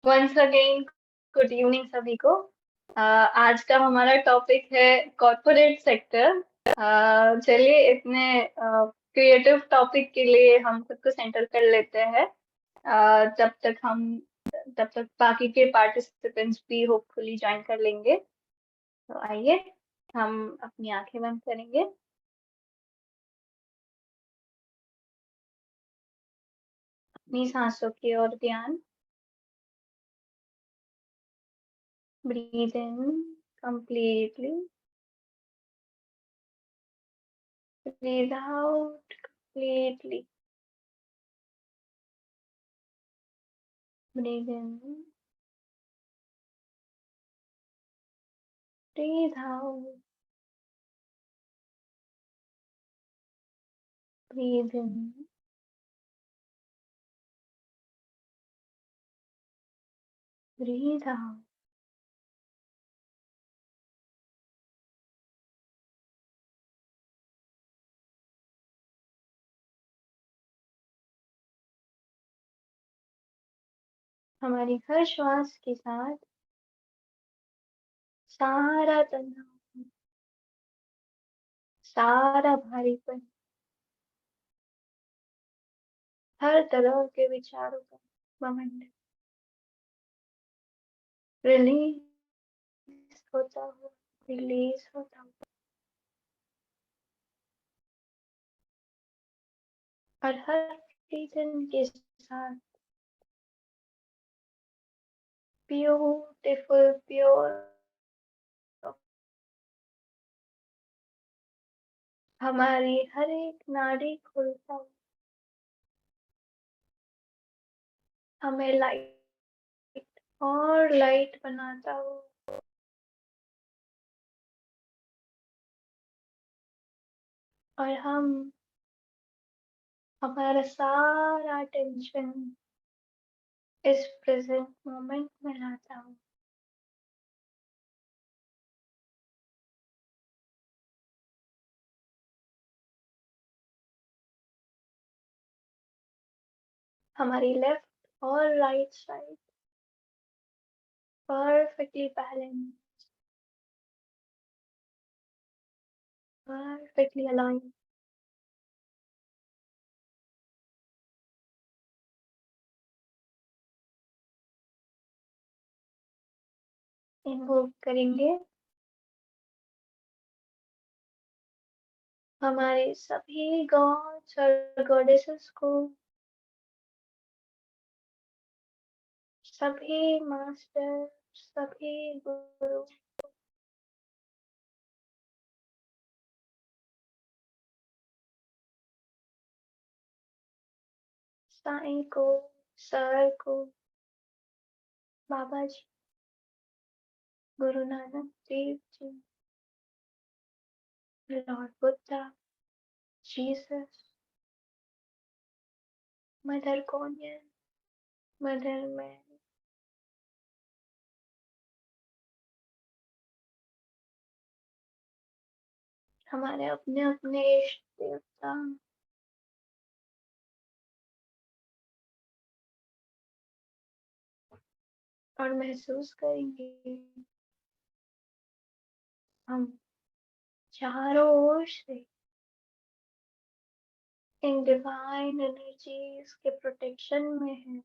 Once again good evening सभी को। आज का हमारा टॉपिक है कॉर्पोरेट सेक्टर। चलिए इतने क्रिएटिव टॉपिक के लिए हम खुद को सेंटर कर लेते हैं। जब तक बाकी के पार्टिसिपेंट्स भी होपफुली ज्वाइन कर लेंगे। तो आइए हम अपनी आंखें बंद करेंगे। अपनी सांसों की ओर ध्यान। Breathe in completely. Breathe out completely. Breathe in, breathe out, breathe in, breathe out. हमारी हर श्वास के साथ सारा तनाव, सारा भारीपन, हर तरह के विचारों का घमंड रिलीज होता हुआ, रिलीज होता हुआ। और हर ब्रीथ इन के साथ ब्यूटीफुल प्योर हमारी हर एक नाड़ी खुलता हुआ हमें लाइट और लाइट बनाता हुआ। और हमारा सारा टेंशन इस प्रेजेंट मोमेंट में लाता हूँ। हमारी लेफ्ट और right side perfectly balance, perfectly align. Invoke करेंगे हमारे सभी गॉड्स और गॉडेसेस को, सभी मास्टर, सभी गुरु, साईं को, सर को, Baba ji, Guru Nanak Dev ji, lord Buddha, Jesus, mother कौनियन, मदर मैरी, हमारे अपने अपने इष्ट देवता। और महसूस करेंगे हम चारों ओर से इन डिवाइन एनर्जीज के प्रोटेक्शन में है,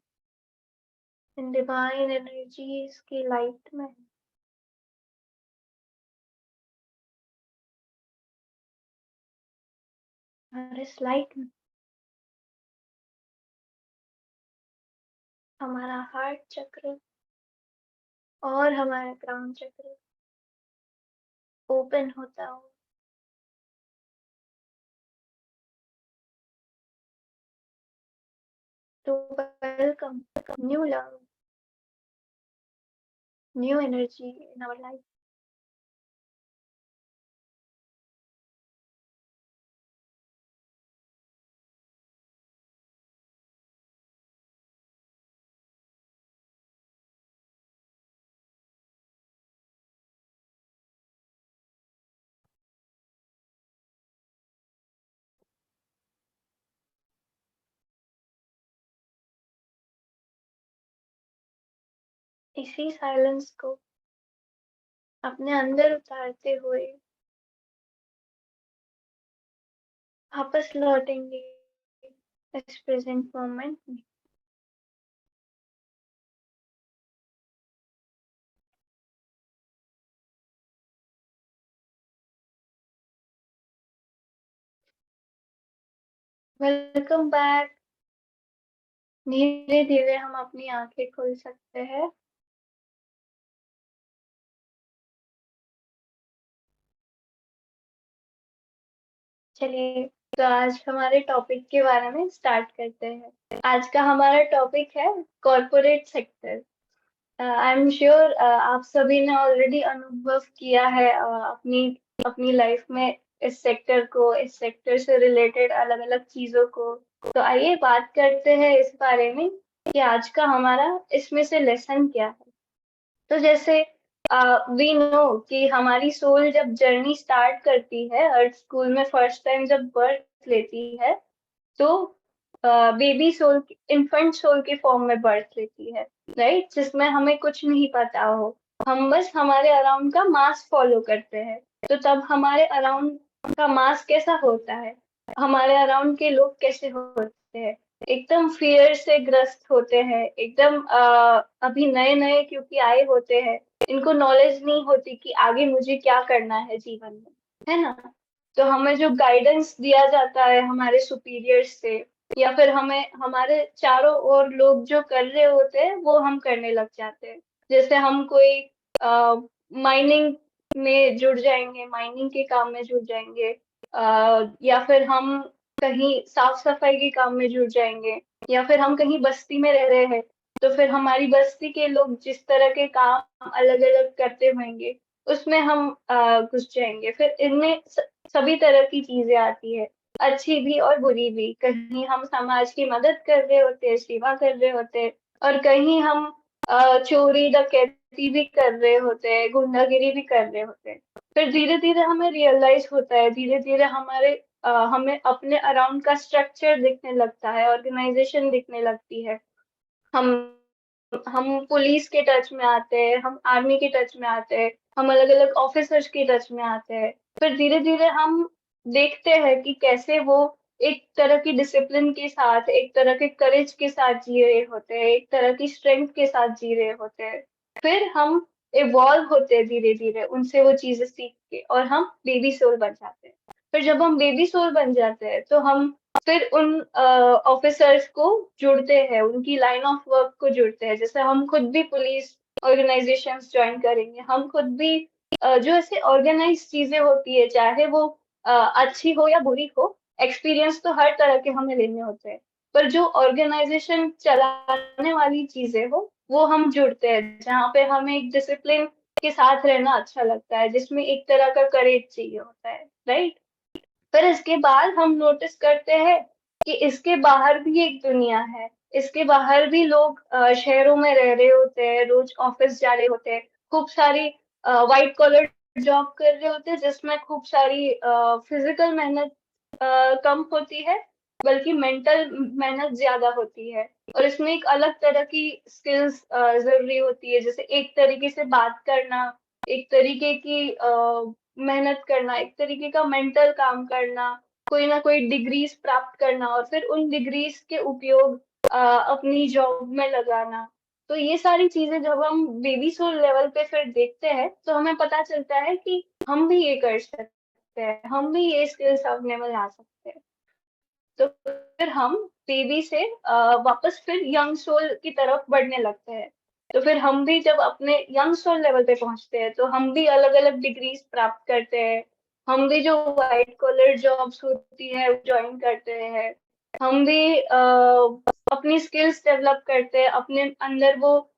इन डिवाइन एनर्जीज की लाइट में है। और इस लाइट में हमारा हार्ट चक्र और हमारा क्राउन चक्र ओपन होता हो, to welcome new love, new energy in our life. इसी साइलेंस को अपने अंदर उतारते हुए वापस लौटेंगे इस प्रेजेंट मोमेंट में। Welcome back. धीरे धीरे हम अपनी आंखें खोल सकते हैं। चलिए, तो आज हमारे टॉपिक के बारे में स्टार्ट करते हैं। आज का हमारा टॉपिक है corporate sector. I am sure आप सभी ने ऑलरेडी अनुभव किया है अपनी अपनी लाइफ में इस सेक्टर से रिलेटेड अलग अलग चीजों को। तो आइए बात करते हैं इस बारे में कि आज का हमारा इसमें से लेसन क्या है। तो जैसे वी नो कि हमारी सोल जब जर्नी स्टार्ट करती है अर्थ स्कूल में फर्स्ट टाइम जब बर्थ लेती है, तो बेबी सोल इन्फेंट सोल के फॉर्म में बर्थ लेती है, राइट, जिसमें हमें कुछ नहीं पता हो। हम बस हमारे अराउंड का मास फॉलो करते हैं। तो तब हमारे अराउंड का मास कैसा होता है, हमारे अराउंड के लोग कैसे होते हैं, एकदम फियर से ग्रस्त होते हैं, एकदम अभी नए नए क्योंकि आए होते हैं, इनको नॉलेज नहीं होती कि आगे मुझे क्या करना है जीवन में, है ना। तो हमें जो गाइडेंस दिया जाता है हमारे सुपीरियर्स से, या फिर हमें हमारे चारों ओर लोग जो कर रहे होते हैं वो हम करने लग जाते हैं। जैसे हम कोई माइनिंग में जुड़ जाएंगे, माइनिंग के काम में जुड़ जाएंगे, या फिर हम कहीं साफ सफाई के काम में जुड़ जाएंगे, या फिर हम कहीं बस्ती में रह रहे हैं, तो फिर हमारी बस्ती के लोग जिस तरह के काम अलग अलग करते होंगे उसमें हम घुस जाएंगे। फिर इनमें सभी तरह की चीजें आती है, अच्छी भी और बुरी भी। कहीं हम समाज की मदद कर रहे होते हैं, सेवा कर रहे होते हैं, और कहीं हम चोरी डकैती भी कर रहे होते हैं, गुंडागिरी भी कर रहे होते हैं। फिर धीरे धीरे हमें रियलाइज होता है, धीरे धीरे हमें अपने अराउंड का स्ट्रक्चर दिखने लगता है, ऑर्गेनाइजेशन दिखने लगती है। हम हम पुलिस के टच में आते हैं, हम आर्मी के टच में आते हैं, हम अलग अलग ऑफिसर्स के टच में आते हैं। फिर धीरे धीरे हम देखते हैं कि कैसे वो एक तरह की डिसिप्लिन के साथ, एक तरह के करेज के साथ जी रहे होते हैं, एक तरह की स्ट्रेंथ के साथ जी रहे होते हैं। फिर हम इवॉल्व होते हैं धीरे धीरे उनसे वो चीजें सीख के, और हम बेबी सोल बन जाते हैं। फिर जब हम बेबी सोल बन जाते हैं तो हम फिर उन ऑफिसर्स को जुड़ते हैं, उनकी लाइन ऑफ वर्क को जुड़ते हैं। जैसे हम खुद भी पुलिस ऑर्गेनाइजेशंस ज्वाइन करेंगे, हम खुद भी जो ऐसे ऑर्गेनाइज चीजें होती है, चाहे वो अच्छी हो या बुरी हो, एक्सपीरियंस तो हर तरह के हमें लेने होते हैं। पर जो ऑर्गेनाइजेशन चलाने वाली चीजें हो वो हम जुड़ते हैं, जहाँ पे हमें एक डिसिप्लिन के साथ रहना अच्छा लगता है, जिसमें एक तरह का करेज चाहिए होता है, राइट। फिर इसके बाद हम नोटिस करते हैं कि इसके बाहर भी एक दुनिया है। इसके बाहर भी लोग शहरों में रह रहे होते हैं, रोज ऑफिस जा रहे होते हैं, खूब सारी वाइट कॉलर जॉब कर रहे होते हैं, जिसमें खूब सारी फिजिकल मेहनत कम होती है, बल्कि मेंटल मेहनत ज्यादा होती है। और इसमें एक अलग तरह की स्किल्स जरूरी होती है, जैसे एक तरीके से बात करना, एक तरीके की मेहनत करना, एक तरीके का मेंटल काम करना, कोई ना कोई डिग्रीज प्राप्त करना, और फिर उन डिग्रीज के उपयोग अपनी जॉब में लगाना। तो ये सारी चीजें जब हम बेबी सोल लेवल पे फिर देखते हैं तो हमें पता चलता है कि हम भी ये कर सकते हैं, हम भी ये स्किल्स अपने में ला सकते हैं। तो फिर हम बेबी से वापस फिर यंग सोल की तरफ बढ़ने लगते हैं। तो फिर हम भी जब अपने यंग सोल लेवल पे पहुंचते हैं तो हम भी अलग अलग डिग्रीज प्राप्त करते हैं, हम भी जो वाइट कॉलर जॉब्स होती है ज्वाइन करते हैं, हम भी अपनी स्किल्स डेवलप करते हैं, अपने अंदर वो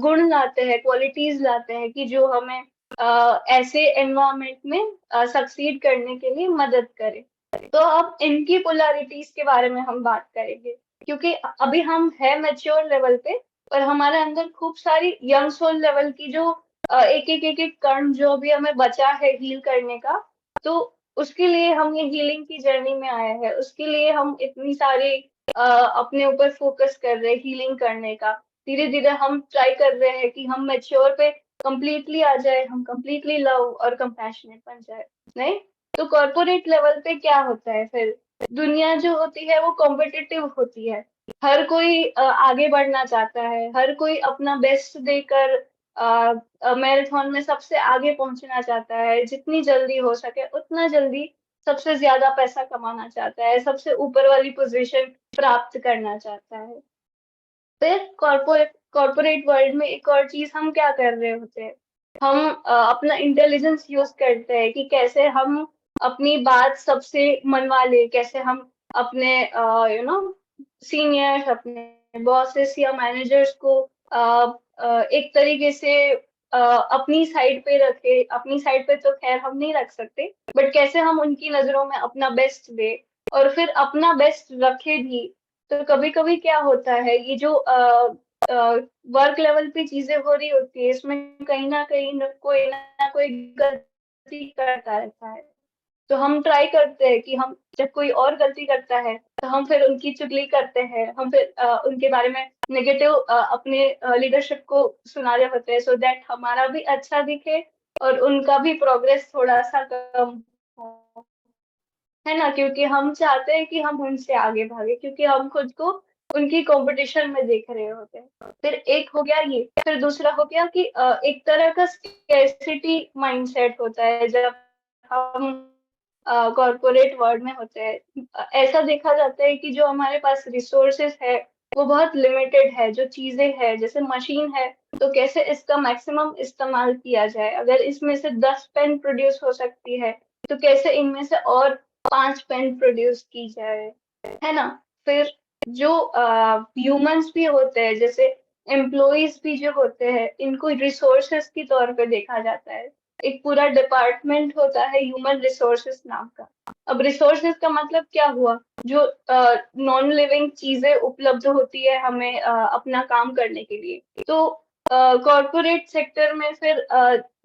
गुण लाते हैं, क्वालिटीज लाते हैं कि जो हमें ऐसे एनवायरमेंट में सक्सीड करने के लिए मदद करे। तो अब इनकी पोलैरिटीज के बारे में हम बात करेंगे, क्योंकि अभी हम है मैच्योर लेवल पे, और हमारे अंदर खूब सारी यंग सोल लेवल की जो एक एक कण जो भी हमें बचा है हील करने का। तो उसके लिए हम ये हीलिंग की जर्नी में आए हैं, उसके लिए हम इतनी सारी अपने ऊपर फोकस कर रहे हैं हीलिंग करने का। धीरे धीरे हम ट्राई कर रहे हैं कि हम मैच्योर पे कंप्लीटली आ जाए, हम कंप्लीटली लव और कंपैशनेट बन जाए। नहीं, तो कॉर्पोरेट लेवल पे क्या होता है फिर, दुनिया जो होती है वो कॉम्पिटिटिव होती है। हर कोई आगे बढ़ना चाहता है, हर कोई अपना बेस्ट देकर मैराथन में सबसे आगे पहुंचना चाहता है, जितनी जल्दी हो सके उतना जल्दी सबसे ज्यादा पैसा कमाना चाहता है, सबसे ऊपर वाली पोजीशन प्राप्त करना चाहता है। फिर कॉर्पोरेट वर्ल्ड में एक और चीज हम क्या कर रहे होते हैं, हम अपना इंटेलिजेंस यूज करते हैं कि कैसे हम अपनी बात सबसे मनवा ले, कैसे हम अपने सीनियर्स, अपने बॉसेस या मैनेजर्स को एक तरीके से अपनी साइड पे रखे। अपनी साइड पे तो खैर हम नहीं रख सकते, बट कैसे हम उनकी नजरों में अपना बेस्ट दे और फिर अपना बेस्ट रखे भी। तो कभी कभी क्या होता है, ये जो वर्क लेवल पे चीजें हो रही होती है, इसमें कहीं ना कहीं कोई ना कोई गलती करता रहता है। तो हम ट्राई करते हैं कि हम जब कोई और गलती करता है तो हम फिर उनकी चुगली करते हैं, हम फिर उनके बारे में नेगेटिव अपने लीडरशिप को सुना रहे होते हैं, सो दैट हमारा भी अच्छा दिखे और उनका भी प्रोग्रेस थोड़ा सा कम हो, है ना, क्योंकि हम चाहते हैं कि हम उनसे आगे भागे, क्योंकि हम खुद को उनकी कंपटीशन में देख रहे होते हैं। फिर एक हो गया ये, फिर दूसरा हो गया कि एक तरह का स्कैर्सिटी माइंडसेट होता है जब हम कॉर्पोरेट वर्ल्ड में होते हैं। ऐसा देखा जाता है कि जो हमारे पास रिसोर्सेस है वो बहुत लिमिटेड है, जो चीजें है जैसे मशीन है, तो कैसे इसका मैक्सिमम इस्तेमाल किया जाए। अगर इसमें से 10 पेन प्रोड्यूस हो सकती है तो कैसे इनमें से और 5 पेन प्रोड्यूस की जाए, है ना। फिर जो ह्यूमंस भी होते हैं, जैसे एम्प्लॉइज भी जो होते हैं, इनको रिसोर्सेस के तौर पे देखा जाता है। एक पूरा डिपार्टमेंट होता है ह्यूमन रिसोर्सेस नाम का। अब रिसोर्सेस का मतलब क्या हुआ, जो नॉन लिविंग चीजें उपलब्ध होती है हमें अपना काम करने के लिए। तो कॉर्पोरेट सेक्टर में फिर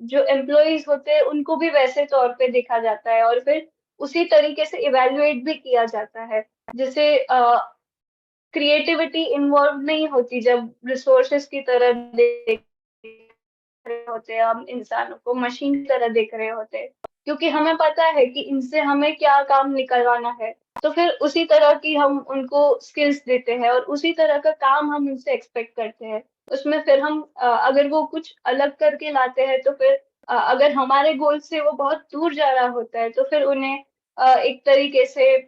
जो एम्प्लॉइज होते हैं उनको भी वैसे तौर पे देखा जाता है और फिर उसी तरीके से इवेल्युएट भी किया जाता है। जैसे क्रिएटिविटी इन्वॉल्व नहीं होती जब रिसोर्सेस की तरह देख रहे होते हैं, हम इंसानों को मशीन की तरह देख रहे होते हैं, क्योंकि हमें पता है कि इनसे हमें क्या काम निकलवाना है। तो फिर उसी तरह की हम उनको स्किल्स देते हैं और उसी तरह का काम हम उनसे एक्सपेक्ट करते हैं। उसमें फिर हम अगर वो कुछ अलग करके लाते हैं तो फिर अगर हमारे गोल से वो बहुत दूर जा रहा होता है तो फिर उन्हें एक तरीके से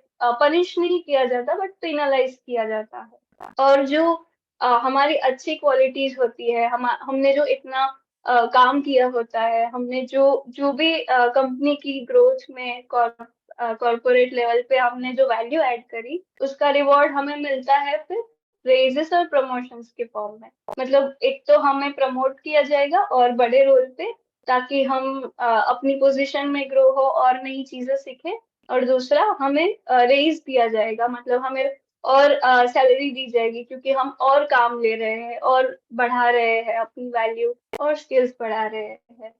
पनिश नहीं किया जाता बट पेनलाइज किया जाता है। और जो हमारी अच्छी क्वालिटीज होती है, हमने जो इतना काम किया होता है, हमने जो जो भी कंपनी की ग्रोथ में कॉर्पोरेट लेवल पे हमने जो वैल्यू ऐड करी, उसका रिवॉर्ड हमें मिलता है फिर रेजेस और प्रमोशंस के फॉर्म में। मतलब एक तो हमें प्रमोट किया जाएगा और बड़े रोल पे, ताकि हम अपनी पोजीशन में ग्रो हो और नई चीजें सीखें। और दूसरा, हमें रेज दिया जाएगा, मतलब हमें और सैलरी दी जाएगी, क्योंकि हम और काम ले रहे हैं और बढ़ा रहे हैं अपनी वैल्यू और स्किल्स बढ़ा रहे हैं।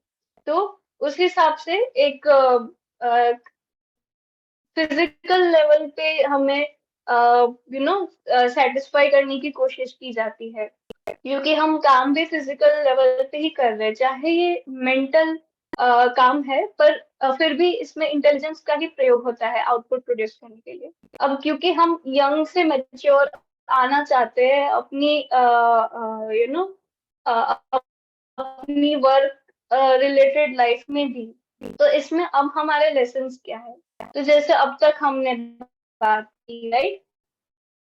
तो उस हिसाब से एक फिजिकल लेवल पे हमें सेटिस्फाई करने की कोशिश की जाती है, क्योंकि हम काम भी फिजिकल लेवल पे ही कर रहे हैं, चाहे ये मेंटल काम है, पर फिर भी इसमें इंटेलिजेंस का ही प्रयोग होता है आउटपुट प्रोड्यूस करने के लिए। अब क्योंकि हम यंग से मैच्योर आना चाहते हैं अपनी अपनी वर्क रिलेटेड लाइफ में भी, तो इसमें अब हमारे लेसन्स क्या है। तो जैसे अब तक हमने बात की, राइट,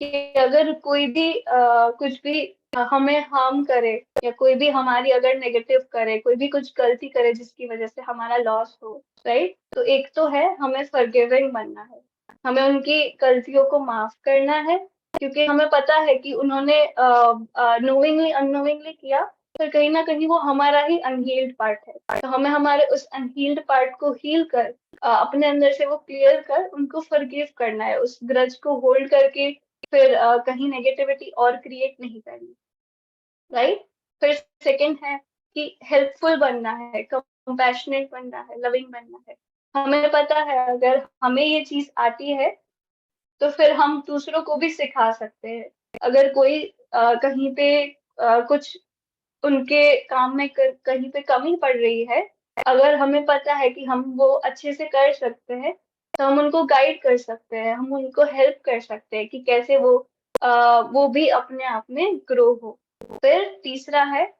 कि अगर कोई भी कुछ भी हमें हार्म करे, या कोई भी हमारी अगर नेगेटिव करे, कोई भी कुछ गलती करे जिसकी वजह से हमारा लॉस हो, राइट, तो एक तो है हमें फॉरगिविंग बनना है, हमें उनकी गलतियों को माफ करना है, क्योंकि हमें पता है कि उन्होंने नोविंगली अननोविंगली किया, पर कहीं ना कहीं वो हमारा ही अनहील्ड पार्ट है। तो हमें हमारे उस अनहील्ड पार्ट को हील कर अपने अंदर से वो क्लियर कर उनको फॉरगिव करना है, उस ग्रज को होल्ड करके फिर कहीं नेगेटिविटी और क्रिएट नहीं करनी, राइट। फिर सेकंड है कि हेल्पफुल बनना है, कंपैशनेट बनना है, लविंग बनना है। हमें पता है अगर हमें ये चीज आती है तो फिर हम दूसरों को भी सिखा सकते हैं। अगर कोई कहीं पे कुछ उनके काम में कहीं पे कमी पड़ रही है, अगर हमें पता है कि हम वो अच्छे से कर सकते हैं, तो हम उनको गाइड कर सकते हैं, हम उनको हेल्प कर सकते हैं कि कैसे वो भी अपने आप में ग्रो हो। फिर तीसरा है,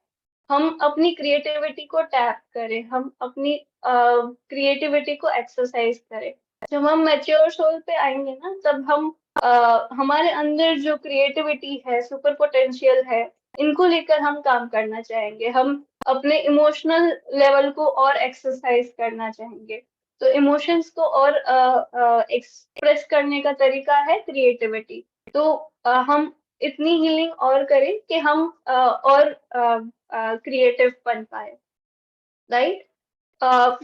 हम अपनी क्रिएटिविटी को टैप करें, हम अपनी क्रिएटिविटी को एक्सरसाइज करें। जब हम मैच्योर सोल पे आएंगे ना, तब हम हमारे अंदर जो क्रिएटिविटी है, सुपर पोटेंशियल है, इनको लेकर हम काम करना चाहेंगे। हम अपने इमोशनल लेवल को और एक्सरसाइज करना चाहेंगे। तो इमोशंस को और एक्सप्रेस करने का तरीका है क्रिएटिविटी। तो हम इतनी हीलिंग और करें कि हम और क्रिएटिव बन पाए, राइट।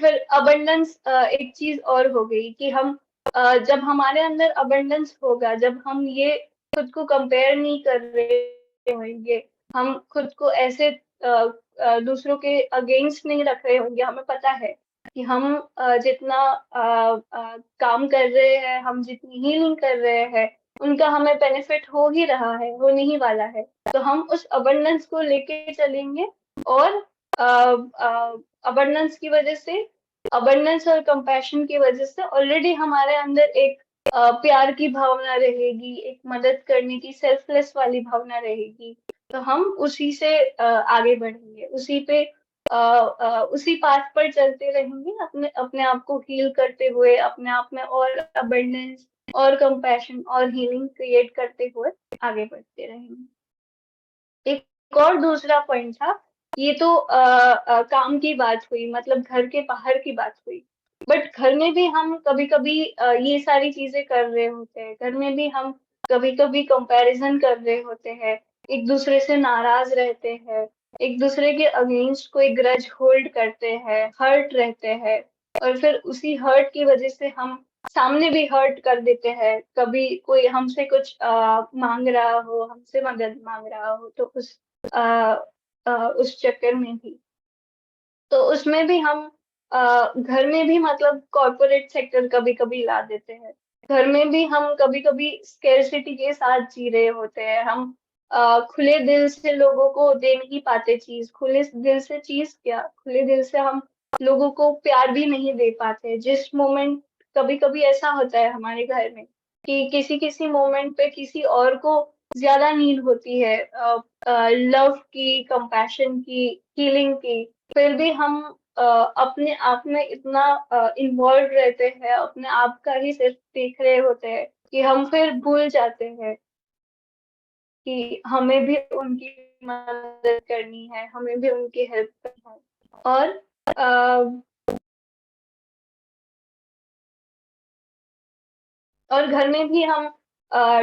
फिर अबंडेंस एक चीज और हो गई कि हम जब हमारे अंदर अबंडेंस होगा, जब हम ये खुद को कंपेयर नहीं कर रहे होंगे, हम खुद को ऐसे दूसरों के अगेंस्ट नहीं रख रहे होंगे, हमें पता है कि हम जितना काम कर रहे हैं, हम जितनी हीलिंग कर रहे हैं, उनका हमें बेनिफिट हो ही रहा है, होने ही वाला है। तो हम उस अबंडेंस को लेके चलेंगे, और अबंडेंस की वजह से, अबंडेंस और कंपैशन की वजह से ऑलरेडी हमारे अंदर एक प्यार की भावना रहेगी, एक मदद करने की सेल्फलेस वाली भावना रहेगी। तो हम उसी से आगे बढ़ेंगे, उसी पे उसी पाथ पर चलते रहेंगे, अपने अपने आप को हील करते हुए, अपने आप में और अबंडेंस और कंपैशन और हीलिंग क्रिएट करते हुए आगे बढ़ते रहेंगे। एक और दूसरा पॉइंट था, ये तो काम की बात हुई, मतलब घर के बाहर की बात हुई। बट घर में भी हम कभी कभी ये सारी चीजें कर रहे होते हैं, घर में भी हम कभी कभी कंपैरिजन कर रहे होते हैं, एक दूसरे से नाराज रहते हैं, एक दूसरे के अगेंस्ट कोई ग्रज होल्ड करते हैं, हर्ट रहते हैं, और फिर उसी हर्ट की वजह से हम सामने भी हर्ट कर देते हैं। कभी कोई हमसे कुछ मांग रहा हो, हमसे मदद मांग रहा हो, तो अ, उस चक्कर में भी, तो उसमें भी हम घर में भी, मतलब कॉर्पोरेट सेक्टर कभी कभी ला देते हैं। घर में भी हम कभी कभी स्केर्सिटी के साथ जी रहे होते हैं। हम खुले दिल से लोगों को दे नहीं पाते चीज, खुले दिल से चीज क्या, खुले दिल से हम लोगों को प्यार भी नहीं दे पाते। जिस मोमेंट, कभी कभी ऐसा होता है हमारे घर में कि किसी किसी मोमेंट पे किसी और को ज्यादा नीड होती है, लव की, कंपैशन की, हीलिंग की। फिर भी हम अपने आप में इतना इन्वॉल्व रहते हैं, अपने आप का ही सिर्फ देख रहे होते हैं, कि हम फिर भूल जाते हैं कि हमें भी उनकी मदद करनी है, हमें भी उनकी हेल्प करनी है। और घर में भी हम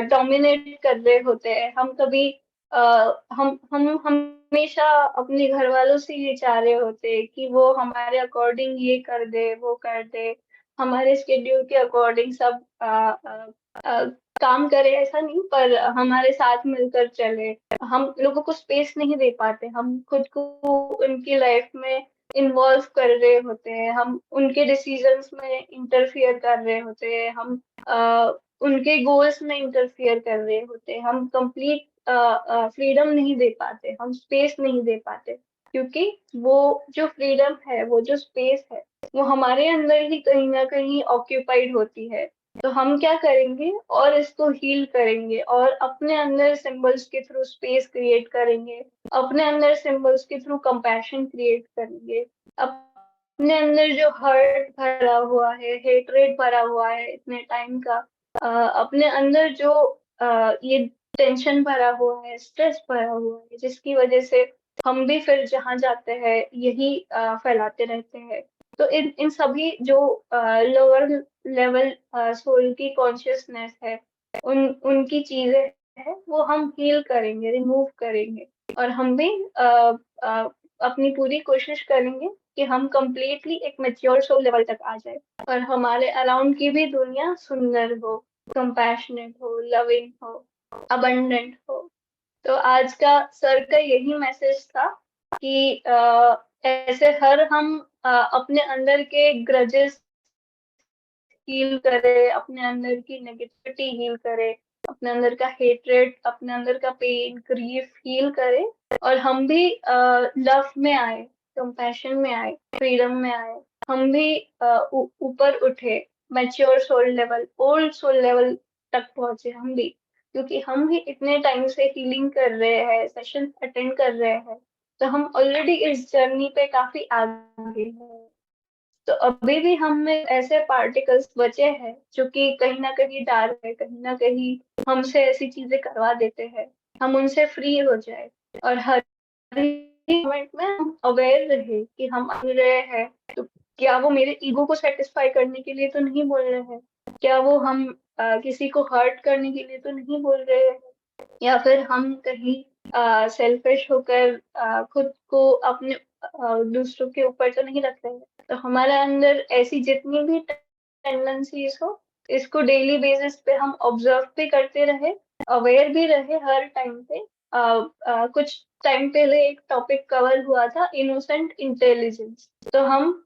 डोमिनेट कर रहे होते हैं। हम कभी हम हमेशा अपने घर वालों से ये चाह रहे होते हैं कि वो हमारे अकॉर्डिंग ये कर दे, वो कर दे, हमारे स्केड्यूल के अकॉर्डिंग सब अ, काम करे, ऐसा नहीं, पर हमारे साथ मिलकर चले। हम लोगों को स्पेस नहीं दे पाते, हम खुद को उनकी लाइफ में इन्वॉल्व कर रहे होते हैं, हम उनके डिसीजंस में इंटरफियर कर रहे होते हैं, हम उनके गोल्स में इंटरफियर कर रहे होते हैं, हम कंप्लीट फ्रीडम नहीं दे पाते, हम स्पेस नहीं दे पाते। क्योंकि वो जो फ्रीडम है, वो जो स्पेस है, वो हमारे अंदर ही कहीं ना कहीं ऑक्यूपाइड होती है। तो हम क्या करेंगे, और इसको हील करेंगे, और अपने अंदर सिंबल्स के थ्रू स्पेस क्रिएट करेंगे, अपने अंदर सिंबल्स के थ्रू कंपैशन क्रिएट करेंगे। अपने अंदर जो हर्ट भरा हुआ है, हेट्रेड भरा हुआ है इतने टाइम का, अपने अंदर जो ये टेंशन भरा हुआ है, स्ट्रेस भरा हुआ है, जिसकी वजह से हम भी फिर जहाँ जाते हैं यही फैलाते रहते हैं। तो इन इन सभी जो लोअर लेवल सोल की कॉन्शियसनेस है, उनकी चीजें हैं, वो हम हील करेंगे, रिमूव करेंगे, और हम भी अपनी पूरी कोशिश करेंगे कि हम कंप्लीटली एक मैच्योर सोल लेवल तक आ जाए, और हमारे अराउंड की भी दुनिया सुंदर हो, कंपैशनेट हो, लविंग हो, अबंडेंट हो। तो आज का सर का यही मैसेज था कि ऐसे हर हम अपने अंदर के ग्रजेस हील करे, अपने अंदर की नेगेटिविटी हील करे, अपने अंदर का हेट्रेड, अपने अंदर का पेन, ग्रीफ फील करे, और हम भी लव में आए, कंपैशन में आए, फ्रीडम में आए। हम भी ऊपर उठे, mature soul level, old soul level तक पहुंचे हम भी, क्योंकि हम भी इतने टाइम से हीलिंग कर रहे हैं, सेशन अटेंड कर रहे हैं, तो हम ऑलरेडी इस जर्नी पे काफी आगे हैं। तो अभी भी हम में ऐसे पार्टिकल्स बचे हैं जो कि कहीं ना कहीं डार्क है, कहीं ना कहीं हमसे ऐसी चीजें करवा देते हैं। हम उनसे फ्री हो जाए, और हर मोमेंट में हम अवेयर रहे कि हम आ रहे हैं, तो क्या वो मेरे ईगो को सेटिस्फाई करने के लिए तो नहीं बोल रहे हैं, क्या वो हम किसी को हर्ट करने के लिए तो नहीं बोल रहे हैं, या फिर हम कहीं सेल्फिश होकर खुद को अपने दूसरों के ऊपर तो नहीं रख रहे हैं। तो हमारे अंदर ऐसी जितनी भी टेंडेंसीज हो, इसको डेली बेसिस पे हम ऑब्जर्व भी करते रहे, अवेयर भी रहे हर टाइम पे। कुछ टाइम पहले एक टॉपिक कवर हुआ था, इनोसेंट इंटेलिजेंस। तो हम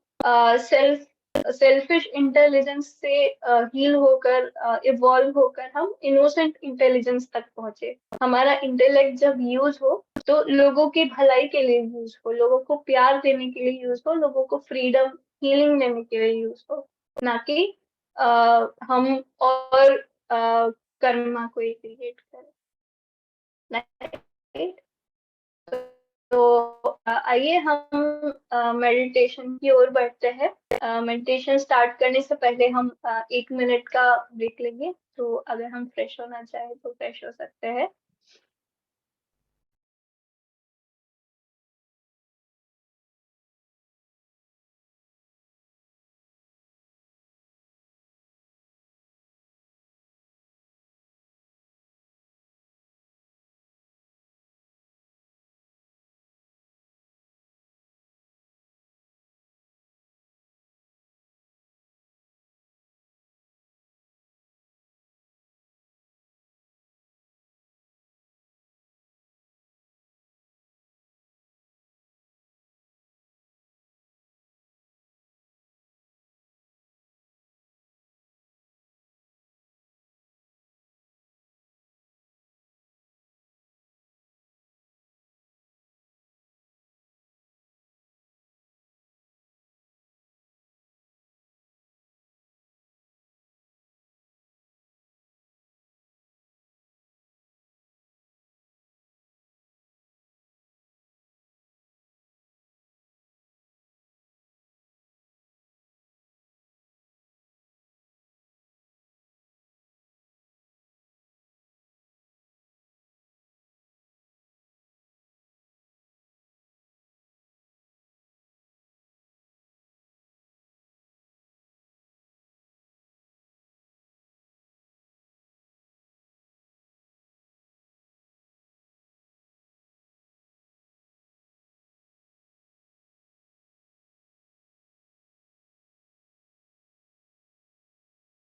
सेल्फ सेल्फिश इंटेलिजेंस से हील होकर, इवॉल्व होकर हम इनोसेंट इंटेलिजेंस तक पहुंचे। हमारा इंटेलेक्ट जब यूज हो, तो लोगों की भलाई के लिए यूज हो, लोगों को प्यार देने के लिए यूज हो, लोगों को फ्रीडम, हीलिंग देने के लिए यूज हो, ना कि हम और कर्मा को क्रिएट करें। Right? तो आइए हम मेडिटेशन की ओर बढ़ते हैं। मेडिटेशन स्टार्ट करने से पहले हम 1 मिनट का ब्रेक लेंगे, तो अगर हम फ्रेश होना चाहे तो फ्रेश हो सकते हैं।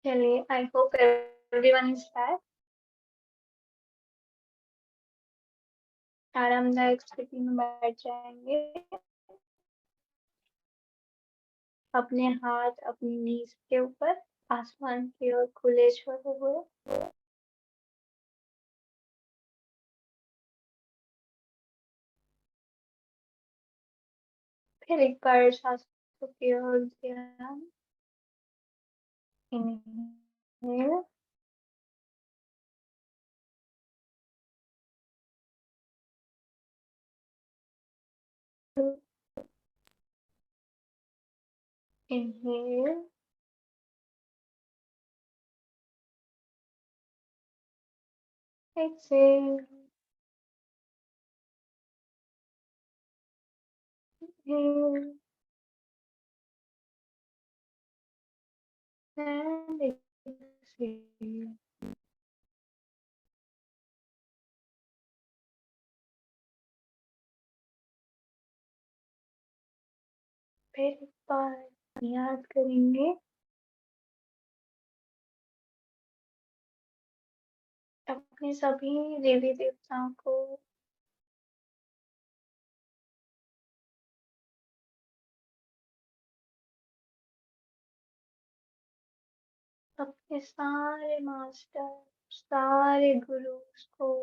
चलिए, I hope everyone is back. आरामदायक स्थिति में बैठ जाएंगे, अपने हाथ अपनी नीज के ऊपर, आसमान की ओर खुले छोड़े हुए। फिर एक बार सांसों की ओर ध्यान। Inhale, inhale, exhale, inhale and exhale. फिर एक बार याद करेंगे अपने सभी देवी देवताओं को, अपने सारे मास्टर, सारे गुरुज को,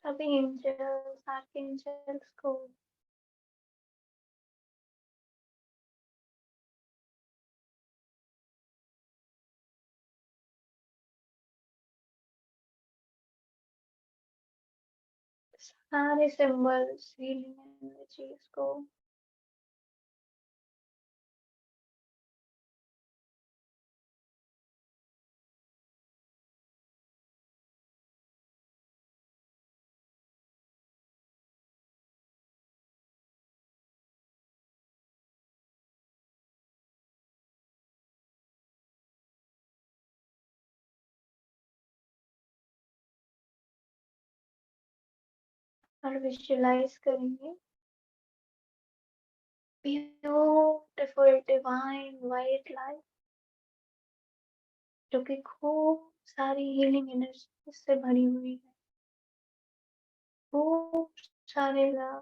सभी एंजल्स, आर्कएंजल्स को, सारे सिंबल्स, हीलिंग एनर्जीज को, और विजुअलाइज करेंगे ब्यूटीफुल डिवाइन वाइट लाइट जो कि खूब सारी हीलिंग एनर्जी से भरी हुई है, खूब सारे लव,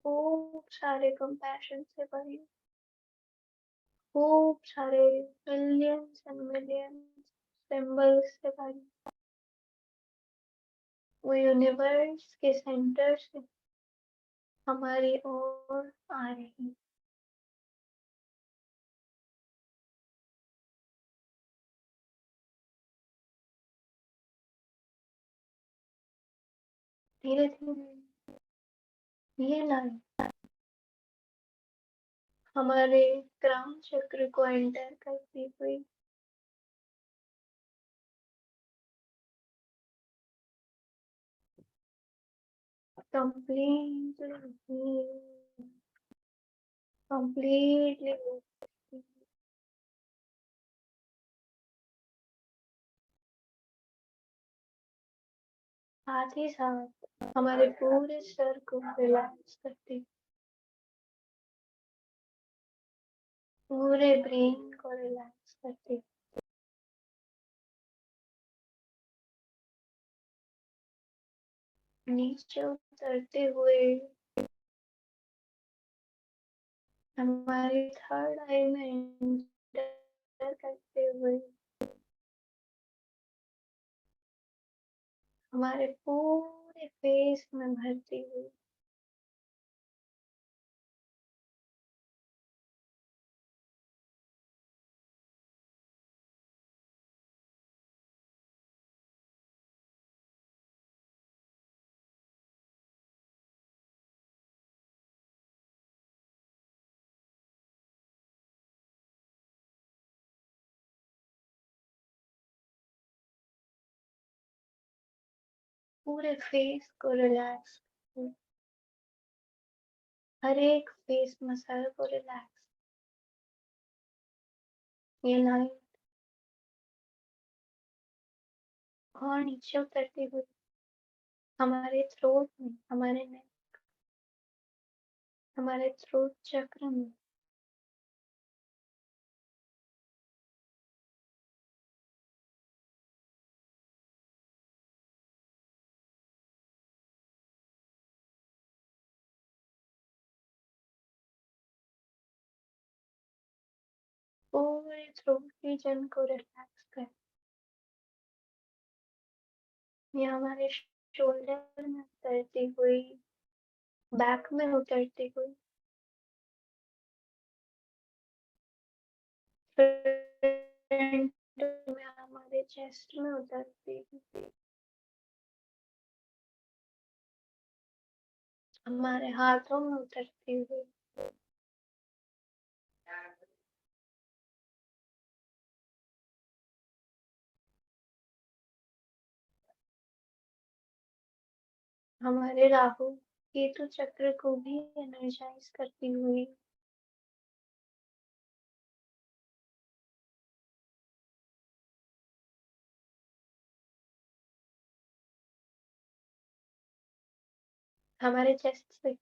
खूब सारे कंपैशन से भरी, खूब सारे मिलियंस एंड मिलियंस सिंबल्स से भरी, वो यूनिवर्स के सेंटर से हमारी ओर आ रही, धीरे धीरे ये लाइट हमारे क्राउन चक्र को एंटर करती हुई completely completely साथ ही साथ हमारे पूरे सर को रिलैक्स करती, पूरे ब्रेन को रिलैक्स करती, नीचे उतरते हुए हमारी थर्ड आई में एंटर करते हुए हमारे पूरे फेस में भरती हुई, पूरे फेस को रिलैक्स करती, हर एक फेस मसल को रिलैक्स, ये लाइट और नीचे उतरती हुई हमारे थ्रोट में, हमारे नेक, हमारे थ्रोट चक्र में पूरे थ्रोट रीजन को रिलैक्स कर, ये हमारे शोल्डर में उतरती हुई, बैक में उतरती हुई, फ्रंट में हमारे चेस्ट में उतरती हुई, हमारे हाथों में उतरती हुई, हमारे राहु केतु चक्र को भी एनर्जाइज करती हुई, हमारे चेस्ट से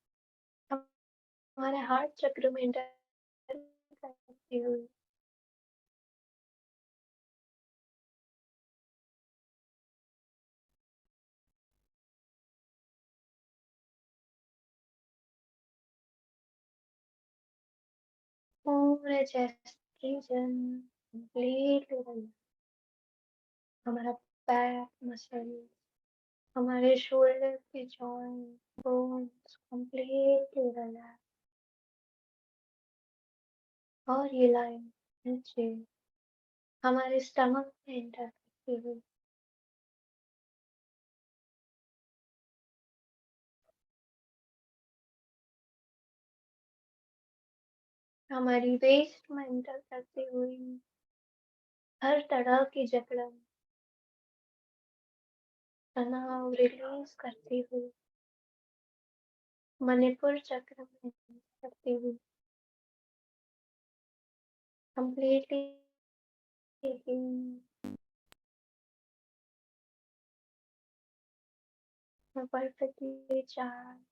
हमारे हार्ट चक्र में एंटर करती हुई पूरे चेस्ट रीजन कंप्लीटली, हमारा बैक मसल, हमारे शोल्डर के जॉइंट बोन्स कंप्लीटली रिलैक्स, और ये लाइन नीचे हमारे स्टमक में एंटर करती हुई हमारी वेस्ट में एंटर करती हुई हर तरह की जकड़न, तनाव रिलीज करती हुई मणिपुर चक्र में करती हुई completely perfectly charged,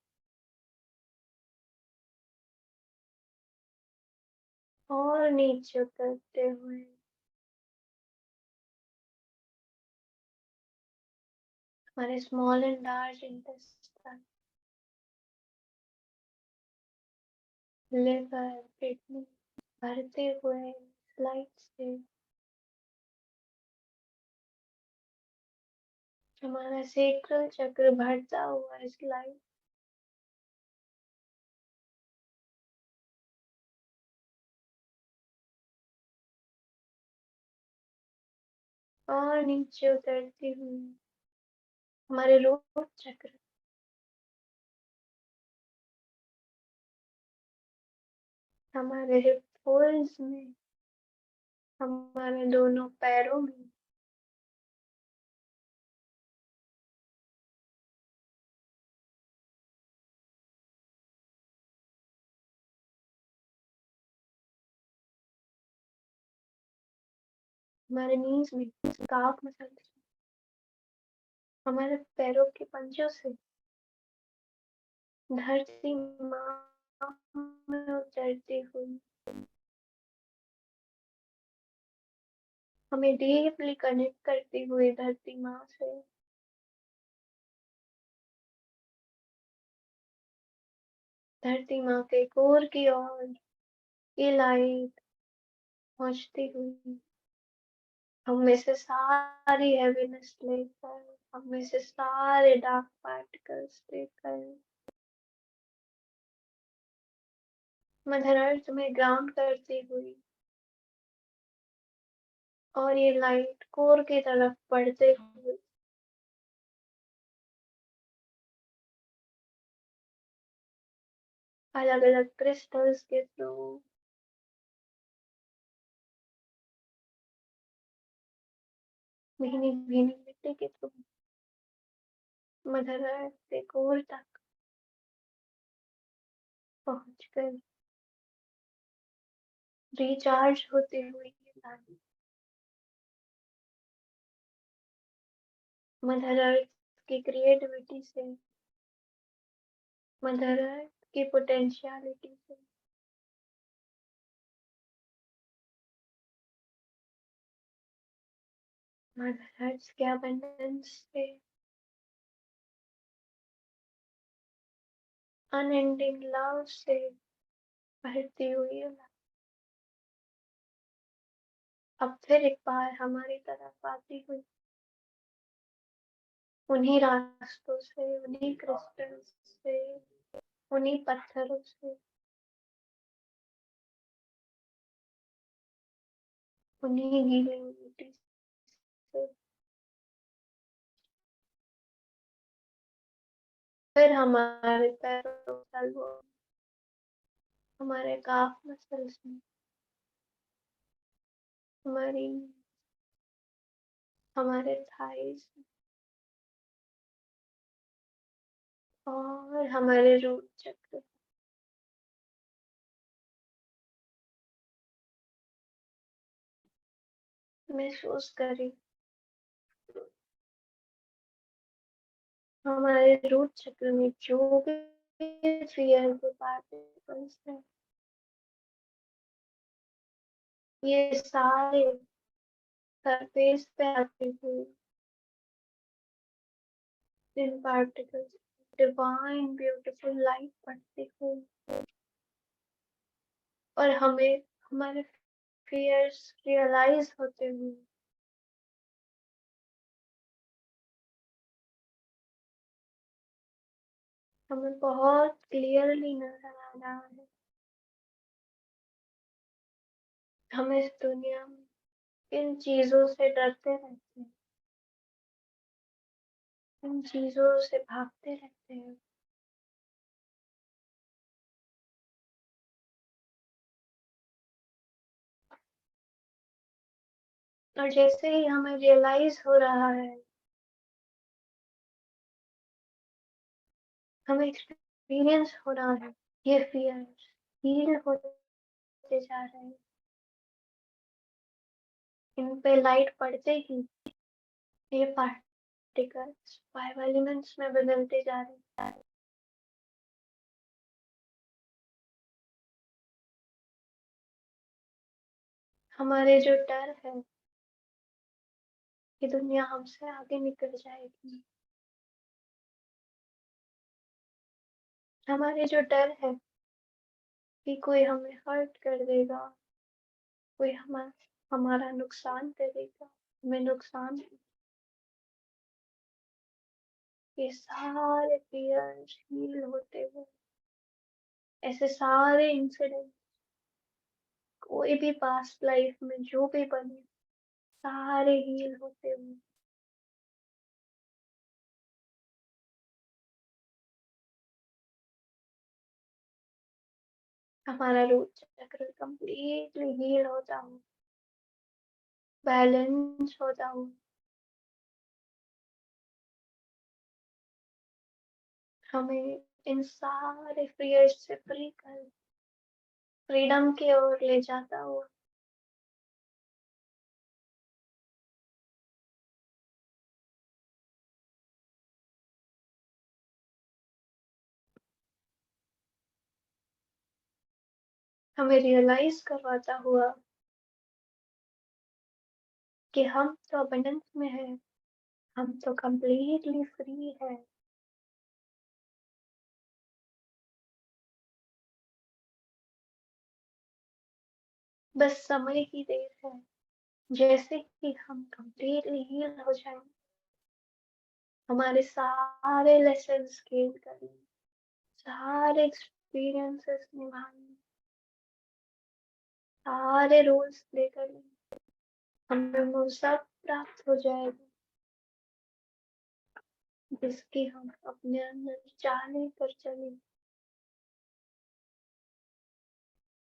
और नीचे उतरते हुए हमारे small and large intestine, liver, kidney भरते हुए स्लाइड से हमारा सेक्रल चक्र भरता हुआ स्लाइड, और नीचे उतरती हुई हमारे रूट चक्र, हमारे हिप होल्स में, हमारे दोनों पैरों में, हमारे नीज में, काफ मसल, हमारे पैरों के पंजों से धरती माँ में उतरती हुई हमें डीपली कनेक्ट करती हुई धरती माँ से धरती माँ के कोर की ओर ये लाइट पहुंचती हुई हम में से सारी हैवीनेस लेकर, हम में से सारे डार्क पार्टिकल्स लेकर मदर अर्थ में ग्राउंड करती हुई, और ये लाइट कोर की तरफ बढ़ते हुए अलग अलग क्रिस्टल्स के थ्रू, भीनी भीनी मिट्टी के थ्रू मदर अर्थ के कोर तक पहुंच कर रिचार्ज होते हुए ये लाइट मदर अर्थ की क्रिएटिविटी से, मदर अर्थ की पोटेंशियलिटी से, मदर अर्थ के अबंडेंस से, अनएंडिंग लव से भरती हुई है। अब फिर एक बार हमारी तरफ आती हुई उन्हीं रास्तों से, उन्हीं क्रिस्टल्स से, उन्हीं पत्थरों से, उन्हीं गीली मिट्टी से, फिर हमारे पैरों तलवों, हमारे काफ मसल्स में, हमारी हमारे थाइस और हमारे रूट चक्र महसूस करें। हमारे रूट चक्र में जो भी फियर के पार्टिकल्स हैं, ये सारे सरफेस पे आते हुए इन पार्टिकल्स डिवाइन ब्यूटीफुल लाइट पड़ती हुई और हमें हमारे फियर्स रियलाइज होते हुए हमें बहुत क्लियरली नजर आ रहा है। हम इस दुनिया में इन चीजों से डरते रहते हैं, इन चीजों से भागते रहते हैं, और जैसे ही हमें रियलाइज हो रहा है, हमें एक्सपीरियंस हो रहा है, ये फियर हील होते जा रहे हैं, इन पे लाइट पड़ते ही ये पार्टिकल्स बायोएलिमेंट्स में बदलते जा रहे हैं। हमारे जो डर है कि दुनिया हमसे आगे निकल जाएगी, हमारे जो डर है कि कोई हमें हर्ट कर देगा, कोई हमारा नुकसान करेगा, हमें नुकसान, ये सारे फियर्स हील होते हुए, ऐसे सारे इंसिडेंट, कोई भी पास्ट लाइफ में जो भी बने, सारे हील होते हुए हमारा रूट चक्र कंप्लीटली हील होता हो, बैलेंस होता हो, हमें इन सारे फियर्स से फ्री कर फ्रीडम की ओर ले जाता हो। हमें रियलाइज करवाता हुआ कि हम तो अबंडेंस में है, हम तो कंप्लीटली फ्री है। बस समय की देर है, जैसे ही हम कंप्लीटली हील हो जाएं, हमारे सारे लेसन्स गेन करें, सारे एक्सपीरियंसेस निभाएं, सारे रोल्स प्ले करें, हमें वो सब प्राप्त हो जाएगा जिसकी हम अपने अंदर चाह कर चले।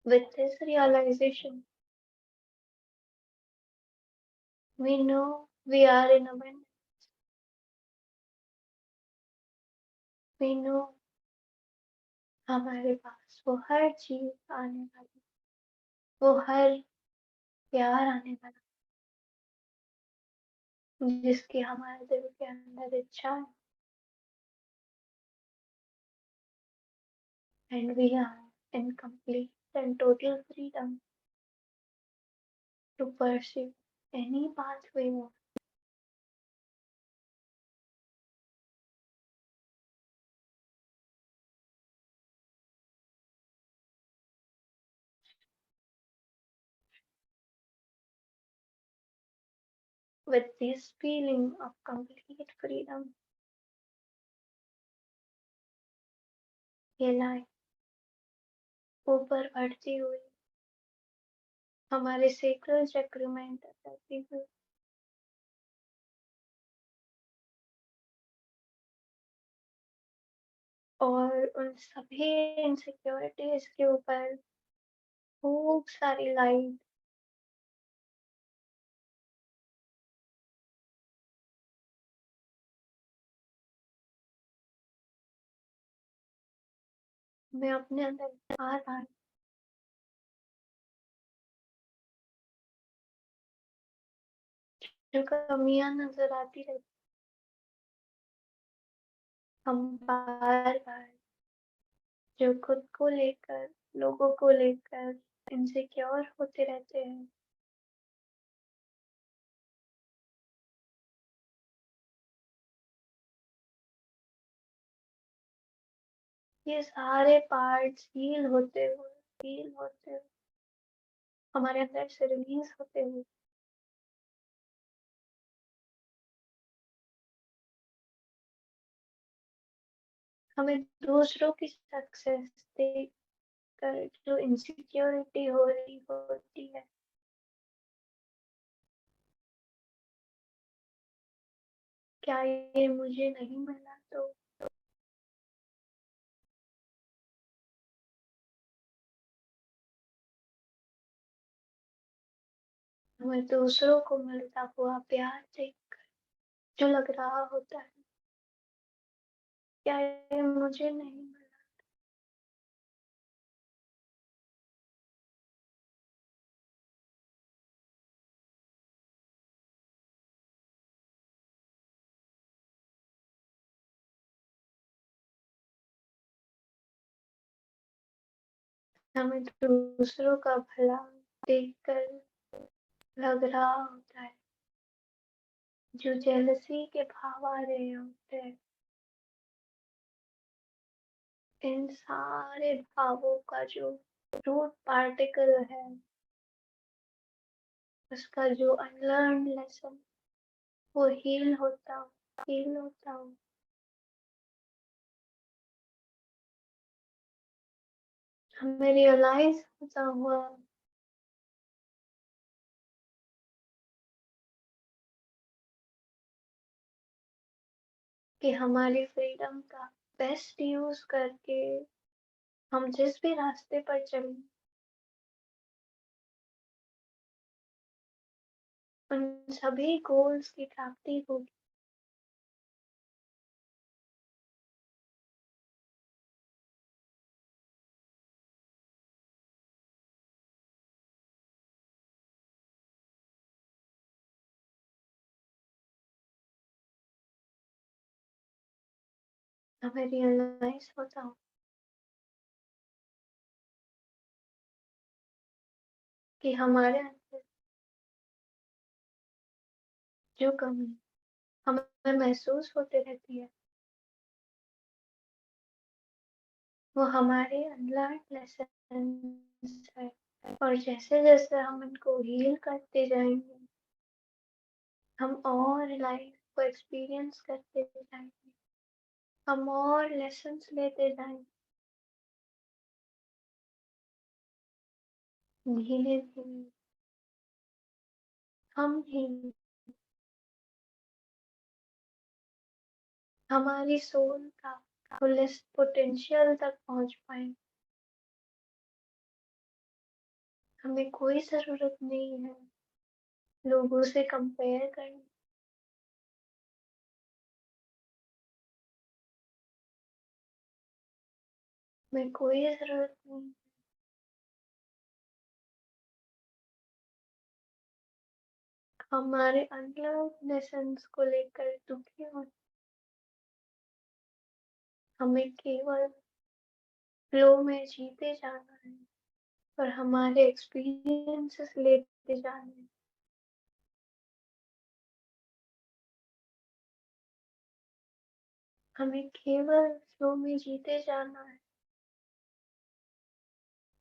With this realization, we know we are in abundance. We know हमारे पास वो हर चीज आने वाली, वो हर प्यार आने वाला जिसकी हमारे दिल के अंदर इच्छा है, and we are in complete and total freedom to pursue any path we want. With this feeling of complete freedom, ये लाइफ ऊपर बढ़ती हुई हमारे सेक्रल चक्र में एंटर करती हुई और उन सभी इनसिक्योरिटीज के ऊपर खूब सारी लाइट में अपने अंदर बार बार जो कमियां नजर आती रहती, हम बार बार जो खुद को लेकर, लोगों को लेकर इनसिक्योर होते रहते हैं। ये सारे पार्ट्स हील होते हुए हमारे अंदर से रिलीज होते हुए हमें दूसरों की सक्सेस देखकर जो इनसिक्योरिटी हो रही होती है, क्या ये मुझे नहीं मिला तो हमें दूसरों को मिलता हुआ प्यार देखकर जो लग रहा होता है, क्या ये मुझे नहीं मिला। हमें दूसरों का भला देखकर लग रहा होता है, जो जेलसी के भाव आ रहे होते हैं, इन सारे भावों का जो रूट पार्टिकल है, उसका जो अनलर्न लेसन वो हील होता हूँ। हमें रियलाइज होता हुआ कि हमारी फ्रीडम का बेस्ट यूज करके हम जिस भी रास्ते पर चलें, उन सभी गोल्स की प्राप्ति होगी। हमें रियलाइज होता हो कि हमारे अंदर जो कमी हमें महसूस होते रहती है, वो हमारे अनलर्न लेसन है। और जैसे जैसे हम इनको हील करते जाएंगे, हम और लाइफ को एक्सपीरियंस करते जाएंगे, हम और लेसन्स लेते जाएंगे, धीरे धीरे हम ही हमारी सोल का फुलेस्ट पोटेंशियल तक पहुंच पाएंगे। हमें कोई जरूरत नहीं है लोगों से कंपेयर करने, में कोई जरूरत नहीं हमारे अनलर्न लेसन्स को लेकर दुखी हो। हमें केवल फ्लो में जीते जाना है और हमारे एक्सपीरियंसेस लेते जाने हैं। हमें केवल फ्लो में जीते जाना है,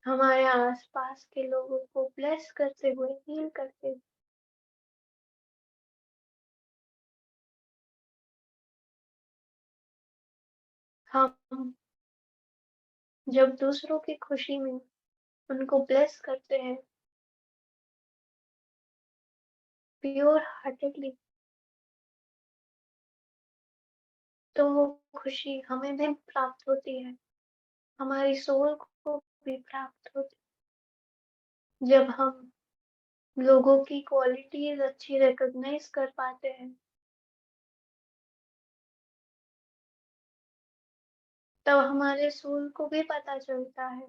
हमारे आसपास के लोगों को ब्लेस करते हुए, हील करते हुए। हम जब दूसरों की खुशी में उनको ब्लेस करते हैं प्योर हार्टेडली, तो वो खुशी हमें भी प्राप्त होती है, हमारी सोल को भी प्राप्त होती है। जब हम लोगों की क्वालिटीज अच्छी रिकॉग्नाइज कर पाते हैं, तब हमारे सोल को भी पता चलता है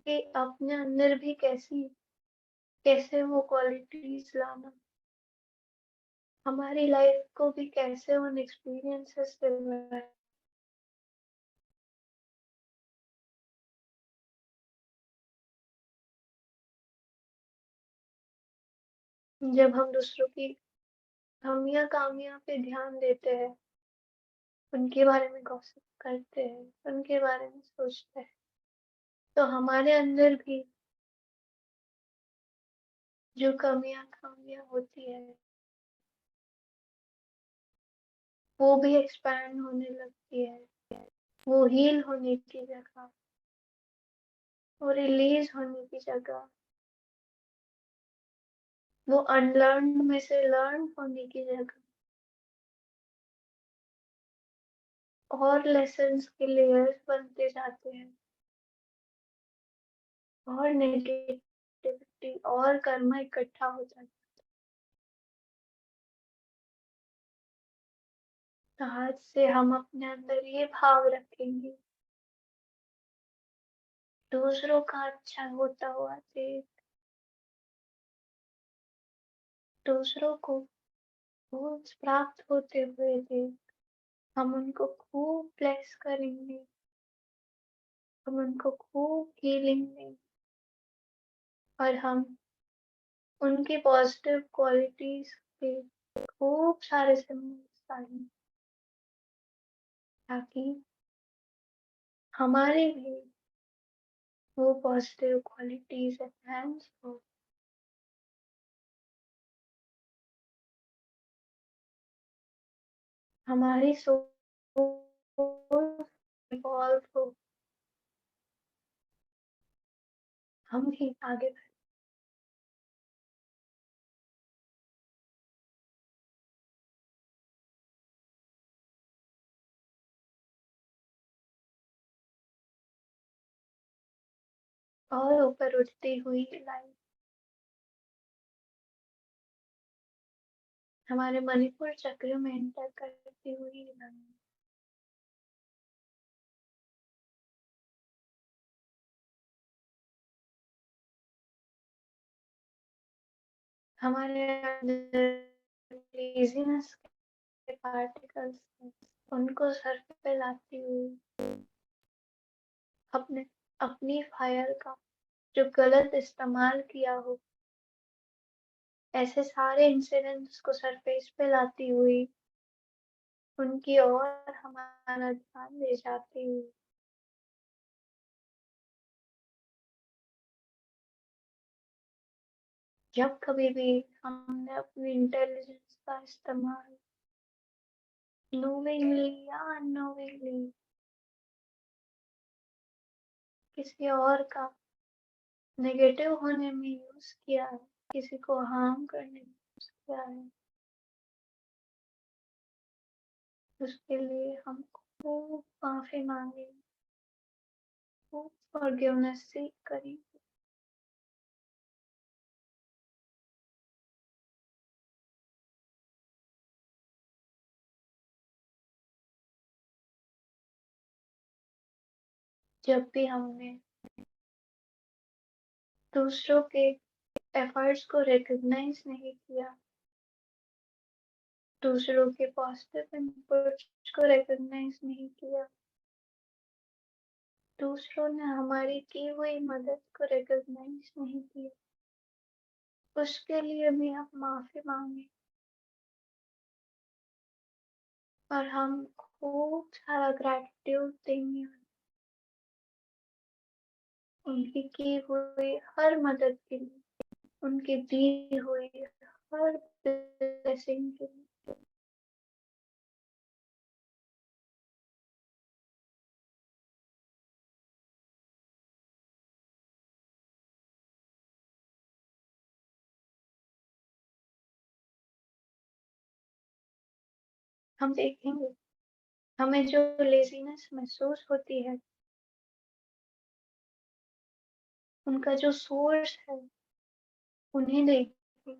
कि अपने अंदर भी कैसे वो क्वालिटीज लाना, हमारी लाइफ को भी कैसे उन एक्सपीरियंसेस से जब हम दूसरों की कमियां कामियां पे ध्यान देते हैं, उनके बारे में गॉसिप करते हैं, उनके बारे में सोचते हैं, तो हमारे अंदर भी जो कमियां खामियां होती है वो भी एक्सपैंड होने लगती है। वो हील होने की जगह, वो रिलीज होने की जगह, वो अनलर्न में से लर्न होने की जगह और लेसन्स के लेयर्स बनते जाते हैं, और नेगेटिविटी और कर्मा इकट्ठा हो जाता है। तो आज से हम अपने अंदर ये भाव रखेंगे, दूसरों का अच्छा होता हुआ देख, दूसरों को फूल प्राप्त होते हुए देख, हम उनको खूब ब्लेस करेंगे, हम उनको खूब हीलिंग देंगे, और हम उनकी पॉजिटिव क्वालिटीज के खूब सारे सिम्बल्स डालेंगे, ताकि हमारे भी वो पॉजिटिव क्वालिटीज एनहांस हो, हमारी सोच इवॉल्व हो, हम भी आगे बढ़े। और ऊपर उठती हुई लाइट हमारे मणिपुर चक्र में एंटर करती हुई लाइट हमारे अंदर लेजीनेस के पार्टिकल्स उनको सर पे लाती हुई अपने अपनी फायर का जो गलत इस्तेमाल किया हो, ऐसे सारे इंसिडेंट्स को सरफेस पे लाती हुई उनकी ओर हमारा ध्यान ले जाती हुई, जब कभी भी हमने अपनी इंटेलिजेंस का इस्तेमाल नोविंगली या अननोविंगली किसी और का नेगेटिव होने में यूज किया है, किसी को हार्म करने में यूज किया है, उसके लिए हम खूब माफी मांगे, खूब फॉरगिवनेस सीख करें। जब भी हमने दूसरों के एफर्ट्स को रिकॉग्नाइज नहीं किया, दूसरों के पॉजिटिव इनपुट्स को रिकॉग्नाइज नहीं किया, दूसरों ने हमारी की हुई मदद को रिकॉग्नाइज नहीं किया, उसके लिए भी हम माफी मांगे, और हम खूब सारा ग्रैटिट्यूड देंगे उनकी की हुई हर मदद के लिए, उनकी दी हुई हर ब्लेसिंग के लिए। हम देखेंगे हमें जो लेजीनेस महसूस होती है, उनका जो सोर्स है, उन्हें देखेंगे।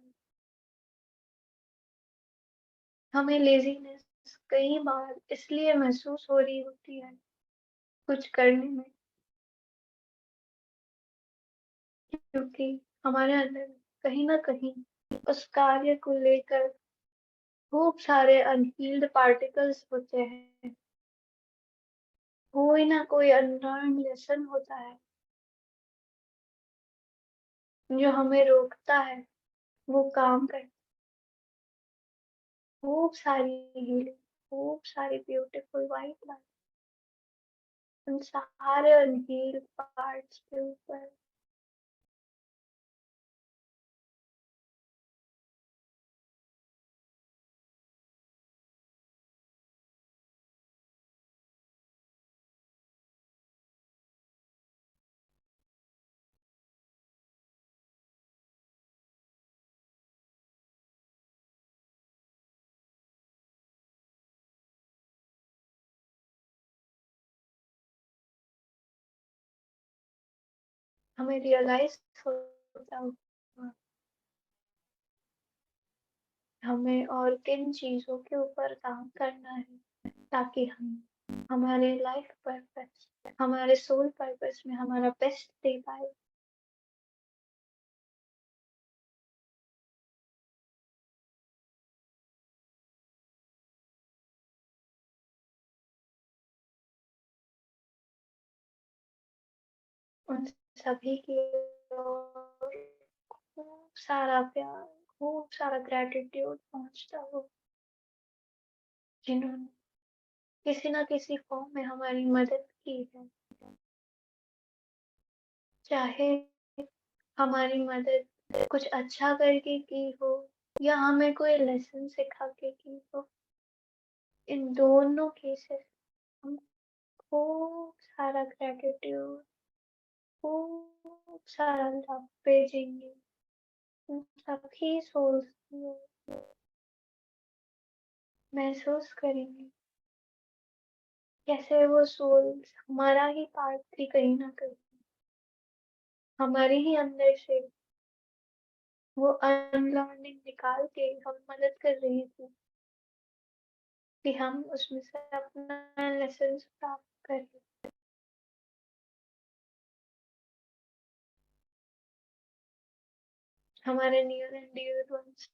हमें लेजीनेस कई बार इसलिए महसूस हो रही होती है कुछ करने में, क्योंकि हमारे अंदर कहीं ना कहीं उस कार्य को लेकर खूब सारे अनहील्ड पार्टिकल्स होते हैं, कोई ना कोई अनलर्न लेसन होता है जो हमें रोकता है वो काम कर, खूब सारी हीलिंग, खूब सारी ब्यूटीफुल वाइट लाइट उन सारे अनहील्ड पार्ट्स के ऊपर। हमें रियलाइज होता होगा हमें और किन चीजों के ऊपर काम करना है ताकि हम हमारे लाइफ पर्पस, हमारे सोल पर्पस में हमारा बेस्ट दे पाए। उन सभी की ओर खूब सारा प्यार, खूब सारा ग्रेटिट्यूड पहुंचता हो, जिन्होंने किसी ना किसी फॉर्म में हमारी मदद की है। चाहे हमारी मदद कुछ अच्छा करके की हो या हमें कोई लेसन सिखा के की हो, इन दोनों केसेस हम खूब सारा ग्रेटिट्यूड, खूब सारा लव भेजेंगे उन सभी सोल्स को, महसूस करेंगे कैसे वो सोल्स हमारा ही पार्ट थी कहीं ना कहीं, हमारे ही अंदर से वो अनलर्निंग निकाल के हम मदद कर रही थी कि हम उसमें से अपना लेसन प्राप्त करें। हमारे नियर एंड डियर वंस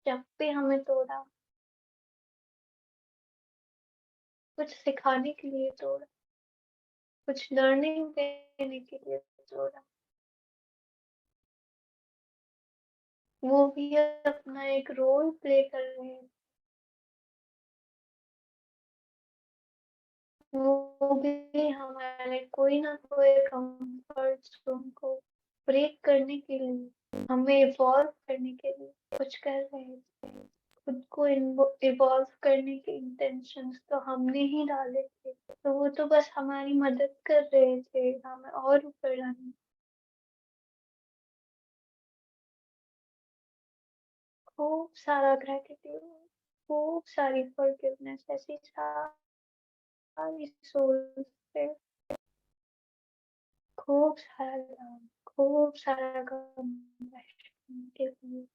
जब भी हमें तोड़ा, कुछ सिखाने के लिए तोड़ा, कुछ लर्निंग देने के लिए तोड़ा, वो भी अपना एक रोल प्ले कर रहे हैं। वो भी हमारे कोई ना कोई कंफर्ट जोन को ब्रेक करने के लिए, हमें इवॉल्व करने के लिए कुछ कर रहे थे। खुद को इवॉल्व करने के इंटेंशंस तो हमने ही डाले थे, तो वो तो बस हमारी मदद कर रहे थे हमें और ऊपर लाने। खूब सारा ग्रेटिट्यूड, खूब सारी फॉरगिवनेस, ऐसी सारी सोल्स पे खूब सारा लव, खूब सारा कंपैशन के लिए।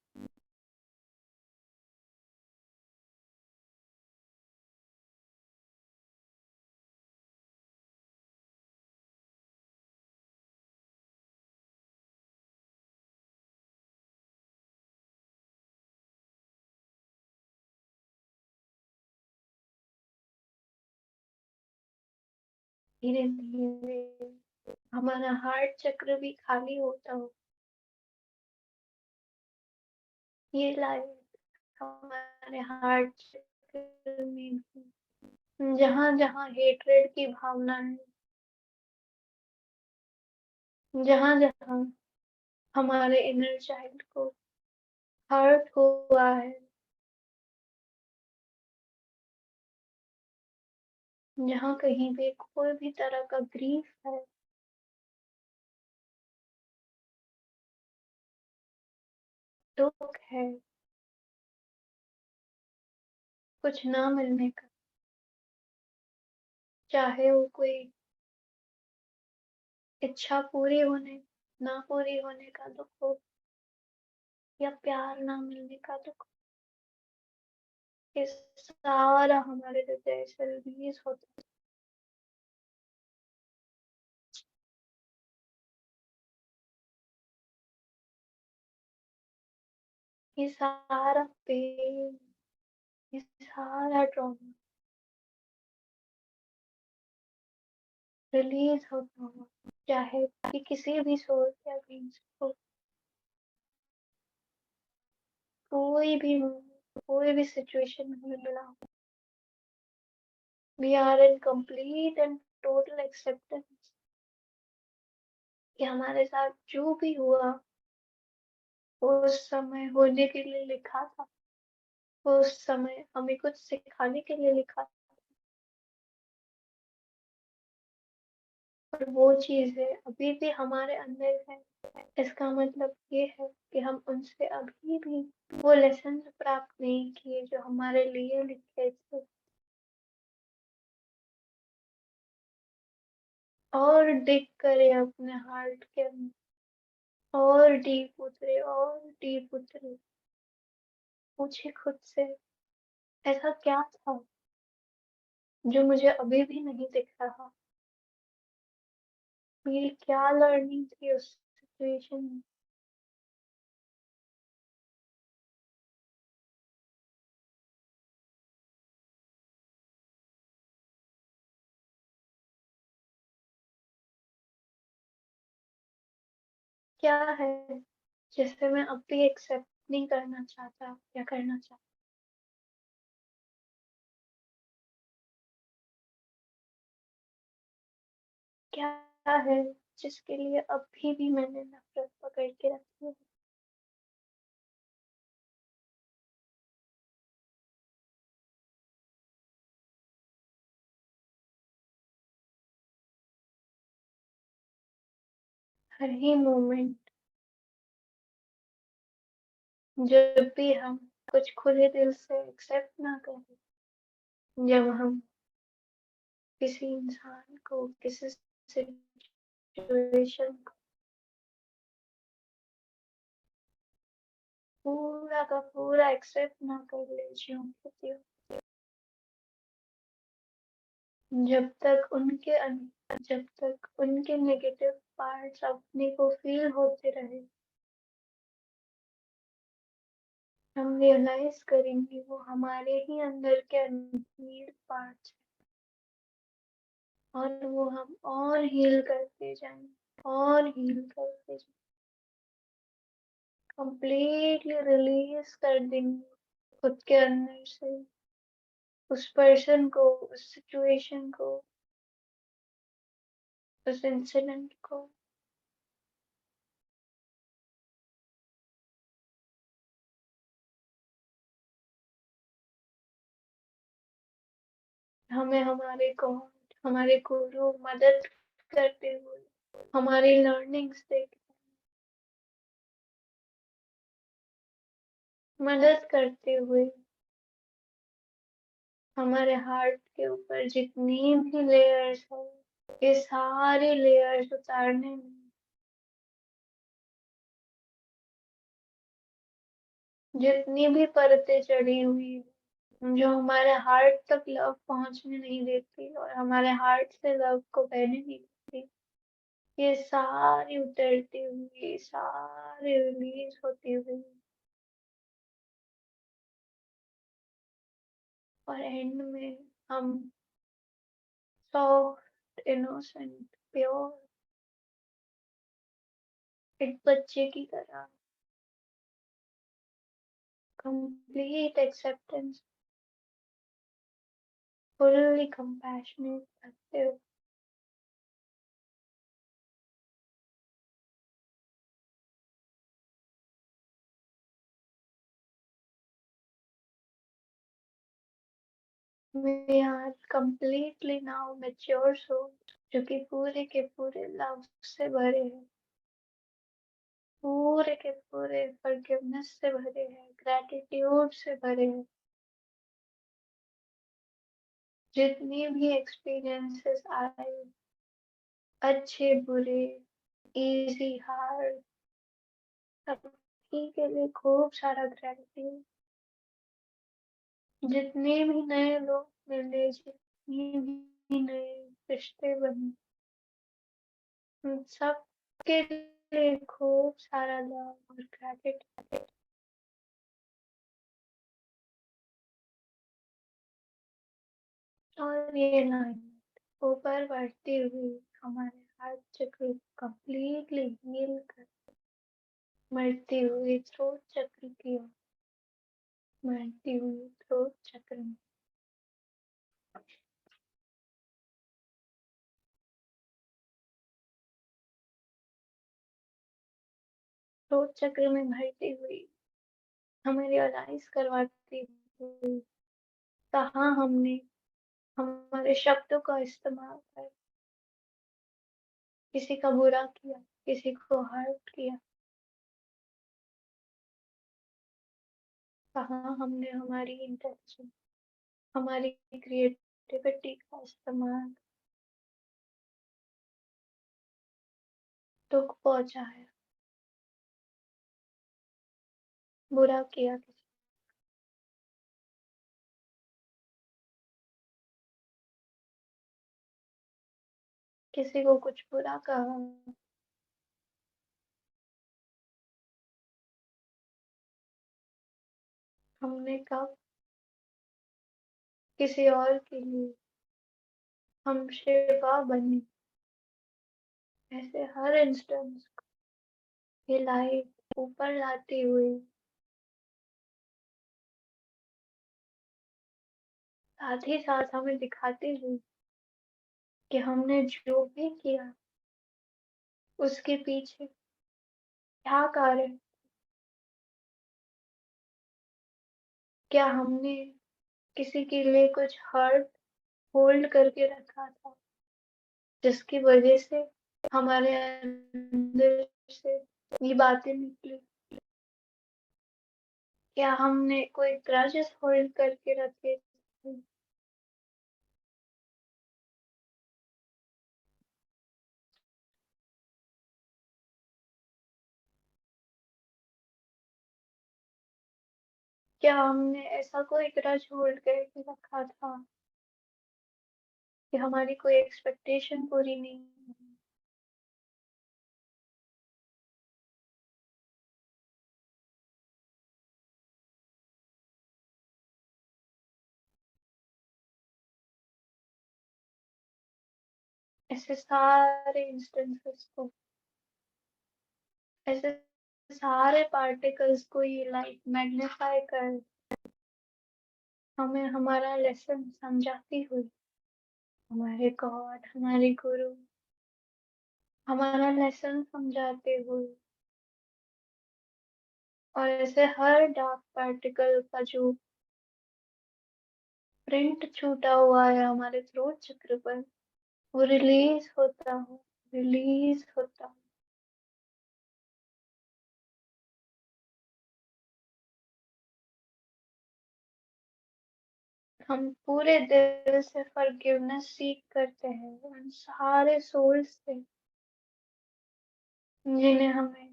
धीरे धीरे हमारा हार्ट चक्र भी खाली होता हो, ये लाइट हमारे हार्ट चक्र में भी जहाँ जहाँ हेट्रेड की भावना है, जहाँ जहाँ हमारे इनर चाइल्ड को हर्ट हुआ है, जहाँ कहीं भी कोई भी तरह का ग्रीफ है, दुख है, कुछ ना मिलने का, चाहे वो कोई इच्छा पूरी होने ना पूरी होने का दुख हो या प्यार ना मिलने का दुख, ये सारा हमारे हृदय से रिलीज होता है। ये सारा पेन, ये सारा ट्रॉमा रिलीज होता हुआ, चाहे कि किसी भी सोच के अगेंस्ट हो, कोई भी सिचुएशन हमें मिला, we are in complete and total acceptance कि हमारे साथ जो भी हुआ उस समय होने के लिए लिखा था, उस समय हमें कुछ सिखाने के लिए लिखा था। और वो चीजें अभी भी हमारे अंदर है। इसका मतलब ये है कि हम उनसे अभी भी वो लेसन प्राप्त नहीं किए जो हमारे लिए लिखे थे, और डिग करे अपने हार्ट के अंदर, और डीप उतरे, पूछे खुद से ऐसा क्या था जो मुझे अभी भी नहीं दिख रहा, मेरी क्या लर्निंग थी उस सिचुएशन में। क्या है जिसे मैं अब भी एक्सेप्ट नहीं करना चाहता या करना चाहता। क्या है जिसके लिए अभी भी मैंने नफरत पकड़ के रखी है। हर ही मोमेंट जब भी हम कुछ खुले दिल से एक्सेप्ट ना करें, जब हम किसी इंसान को, किसी सिचुएशन को पूरा का पूरा एक्सेप्ट ना कर ले ज्यों के त्यों, जब तक जब तक उनके नेगेटिव पार्ट्स अपने को फील होते रहे, हम रियलाइज करेंगे वो हमारे ही अंदर के अनहील्ड पार्ट्स, और वो हम और हील करते जाएंगे, और हील करते जाएंगे, कंप्लीटली रिलीज कर देंगे खुद के अंदर से उस पर्सन को, उस सिचुएशन को, उस इंसिडेंट को। हमें हमारे गॉड, हमारे गुरु मदद करते हुए, हमारी लर्निंग्स देख मदद करते हुए, हमारे हार्ट के ऊपर जितनी भी लेयर्स है, ये सारी लेयर्स उतारने में, जितनी भी परतें चढ़ी हुई है, जो हमारे हार्ट तक लव पहुंचने नहीं देती और हमारे हार्ट से लव को बहने नहीं देती, ये सारी उतरती हुई, सारी रिलीज होती हुई, और एंड में हम सॉफ्ट, इनोसेंट, प्योर एक बच्चे की तरह कंप्लीट एक्सेप्टेंस, फुल्ली कंपैशनेट करते हो। We are completely now mature souls जो कि पूरे के पूरे लव से भरे हैं, पूरे के पूरे फॉरगिवनेस से भरे हैं, ग्रैटिट्यूड से भरे हैं। जितनी भी एक्सपीरियंसेस आए, अच्छे बुरे, इजी हार्ड, सबकी के लिए खूब सारा ग्रैटिट्यूड। जितने भी नए लोग मिले, जितने भी नए रिश्ते बने, उन सब के लिए खूब सारा लव और ग्रैटिट्यूड। और ये लाइन ऊपर बढ़ती हुई हमारे हार्ट चक्र कंप्लीटली हील कर, बढ़ती हुई थ्रोट चक्र की ओर, बढ़ती हुई थ्रोट चक्र में। थ्रोट चक्र में भरती हुई, हमें रियलाइज करवाती हुई, कहाँ हमने हमारे शब्दों का इस्तेमाल कर किसी का बुरा किया, किसी को हर्ट किया, कहाँ हमने हमारी इंटेंशन, हमारी क्रिएटिविटी का इस्तेमाल दुख पहुंचाया, बुरा किया, किसी को कुछ बुरा कहा। हमने कब किसी और के लिए हम शिवा बने, ऐसे हर इंस्टेंस ये लाइट ऊपर लाती हुई, साथ ही साथ हमें दिखाती हुई कि हमने जो भी किया उसके पीछे क्या कारण, क्या हमने किसी के लिए कुछ हर्ट होल्ड करके रखा था जिसकी वजह से हमारे अंदर से ये बातें निकली, क्या हमने कोई ग्रजेस होल्ड करके रखे थे? क्या हमने ऐसा कोई ग्रज होल्ड करके रखा था कि हमारी कोई एक्सपेक्टेशन पूरी नहीं हुई? ऐसे सारे इंस्टेंसेस को, ऐसे सारे पार्टिकल्स को ये लाइट मैग्नीफाई कर हमें हमारा लेसन समझाती हुई, हमारे गॉड, हमारे गुरु हमारा लेसन समझाते हुए, और ऐसे हर डार्क पार्टिकल का जो प्रिंट छूटा हुआ है हमारे थ्रोट चक्र पर, वो रिलीज होता हो, रिलीज होता हो। हम पूरे दिल से फॉरगिवनेस सीख करते हैं उन सारे सोल्स से जिन्हें हमें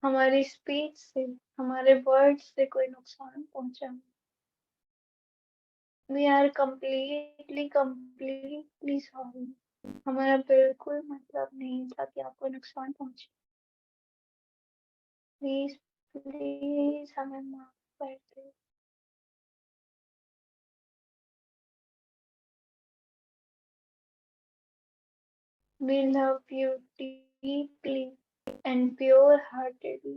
हमारी स्पीच से, हमारे वर्ड से कोई नुकसान पहुंचा। We are completely sorry. हमारा बिल्कुल मतलब नहीं था कि आपको नुकसान पहुंचे। प्लीज प्लीज हमें माफ कर दे। We love you deeply and pure heartedly.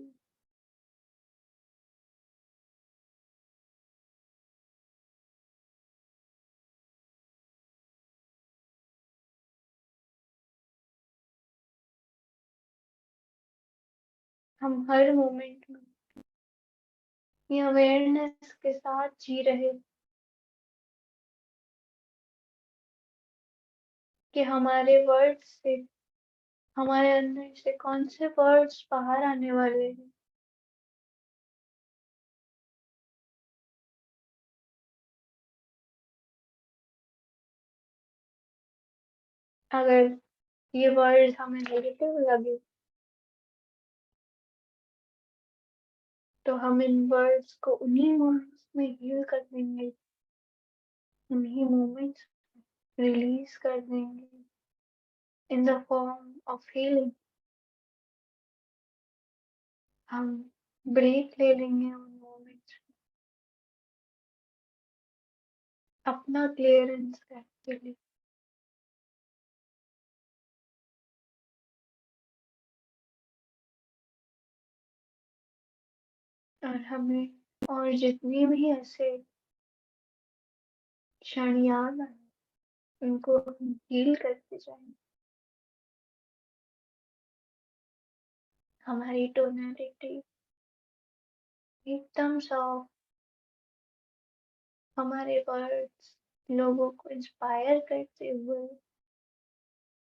हम हर मोमेंट में ये अवेयरनेस के साथ जी रहे कि हमारे वर्ड्स से, हमारे अंदर से कौन से वर्ड्स बाहर आने वाले हैं। अगर ये वर्ड्स हमें नेगेटिव लगे तो हम इन वर्ड्स को उन्हीं मोमेंट्स में हील कर देंगे, उन्हीं मोमेंट्स रिलीज कर देंगे in the form of healing. हम ब्रेक ले लेंगे उन मोमेंट्स, अपना क्लियरेंस करने के लिए। और हमें और जितनी भी ऐसे क्षण याद आए उनको हम हील करते जाएं। हमारी टोनैलिटी एकदम सॉफ्ट, हमारे वर्ड्स लोगों को इंस्पायर करते हुए,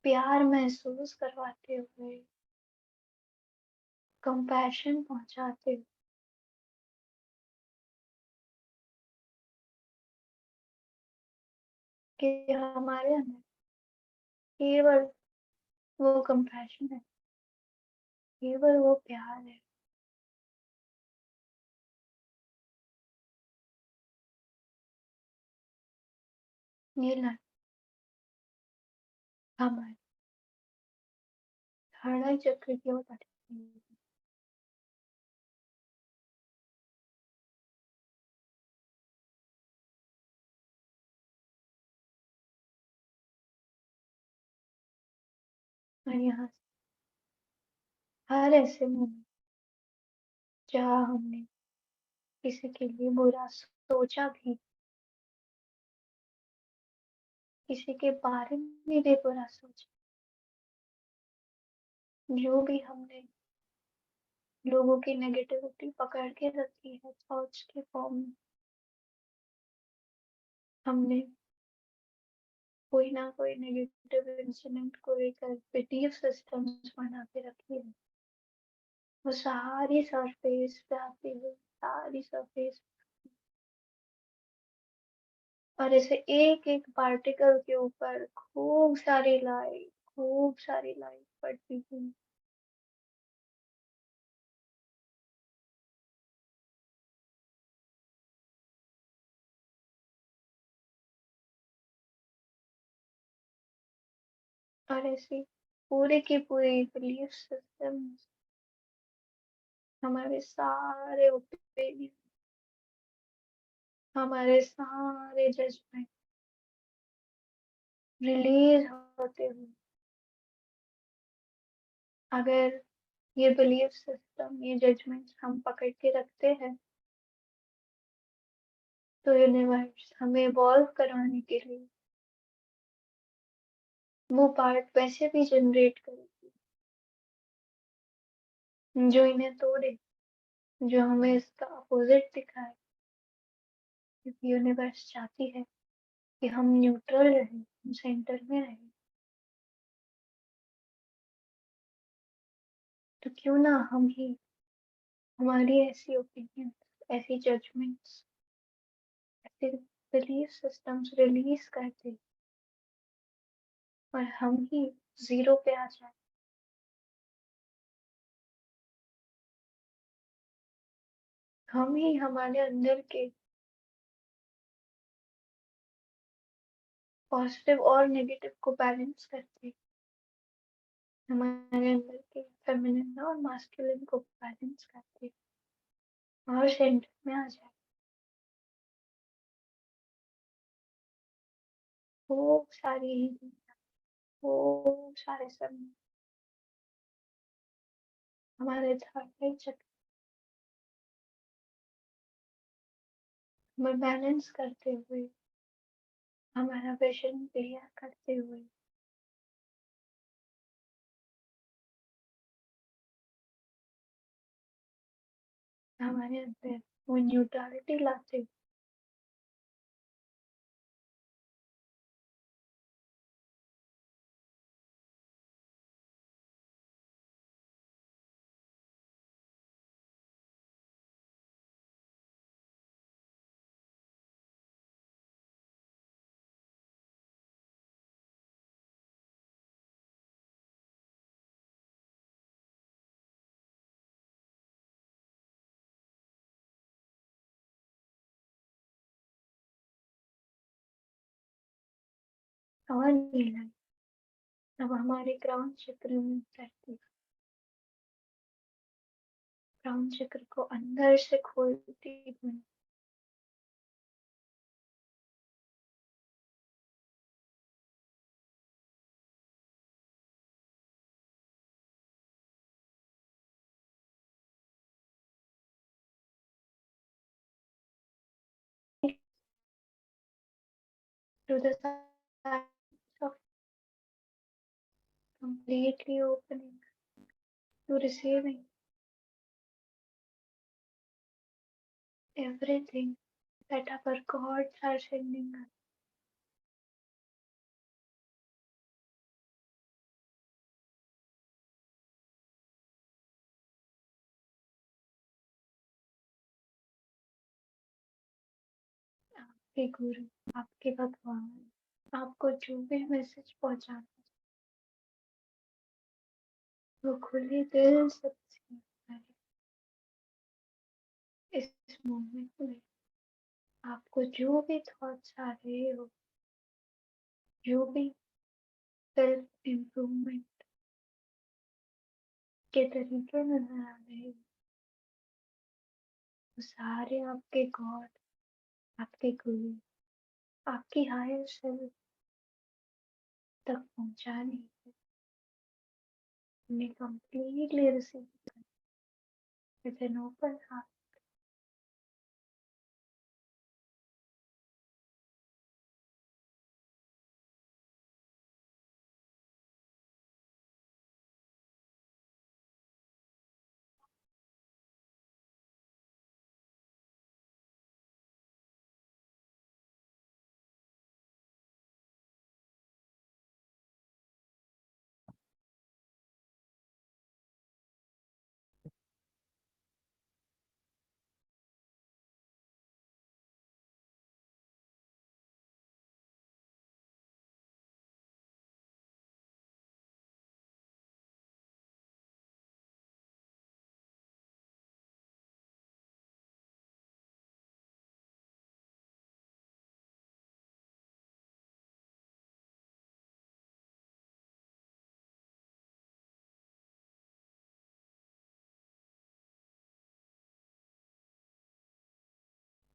प्यार महसूस करवाते हुए, कंपैशन पहुंचाते हुए, कि हमारे अंदर केवल वो कंपैशन है, केवल वो प्यार है। ये लाइन हमारे धड़ाई चक्र की ओर बढ़ती है। और यहाँ हर ऐसे मोमेंट जहाँ हमने किसी के लिए बुरा सोचा भी, किसी के बारे में भी बुरा सोचा, जो भी हमने लोगों की नेगेटिविटी पकड़ के रखी है थॉट्स के फॉर्म में, हमने कोई ना कोई नेगेटिव इंसिडेंट को लेकर बिलीफ सिस्टम्स बना के रखी है। वो सारी सरफेस पे आती है, सारी सरफेस, और ऐसे एक एक पार्टिकल के ऊपर खूब सारी लाइट पड़ती है। और ऐसी पूरी की पूरी बिलीफ सिस्टम, हमारे सारे ओपिनियन, हमारे सारे जजमेंट रिलीज होते हुए, अगर ये बिलीफ सिस्टम, ये जजमेंट्स हम पकड़ के रखते हैं, तो यूनिवर्स हमें इवॉल्व करवाने के लिए वो पार्ट वैसे भी जनरेट करेगी जो इन्हें तोड़े, जो हमें इसका अपोजिट दिखाए, क्योंकि यूनिवर्स चाहती है कि हम न्यूट्रल रहें, हम सेंटर में रहें। तो क्यों ना हम ही हमारी ऐसी ओपिनियन, ऐसी जजमेंट्स, ऐसे बिलीफ सिस्टम्स रिलीज कर दे और हम ही जीरो पे आ जाए। हम ही हमारे अंदर के पॉजिटिव और नेगेटिव को बैलेंस करते, हमारे अंदर के फेमिनिन और मास्कुलिन को बैलेंस करते और सेंटर में आ जाए। खूब सारी healing, खूब सारे समय हमारे धड़कन चक्र में बैलेंस करते हुए, हमारा विजन क्लियर करते हुए, हमारे अंदर वो न्यूट्रलिटी लाते हुए, और नीला अब हमारे क्राउन चक्र में उतरती, क्राउन चक्र को अंदर से खोलती हुई, to the silence of completely opening to receiving everything that our gods are sending us. आपके गुरु, आपके भगवान आपको जो भी मैसेज पहुंचाना वो खुले दिल से रिसीव करें। इस मोमेंट में आपको जो भी थॉट्स आ रहे हो, जो भी सेल्फ इम्प्रूवमेंट के तरीके नजर आ रहे हो, वो सारे आपके गॉड, आपके गुरु, आपकी हायर सेल्फ तक पहुंचाने के उन्हें कंप्लीटली रिसीव करें विद एन ओपन हार्ट।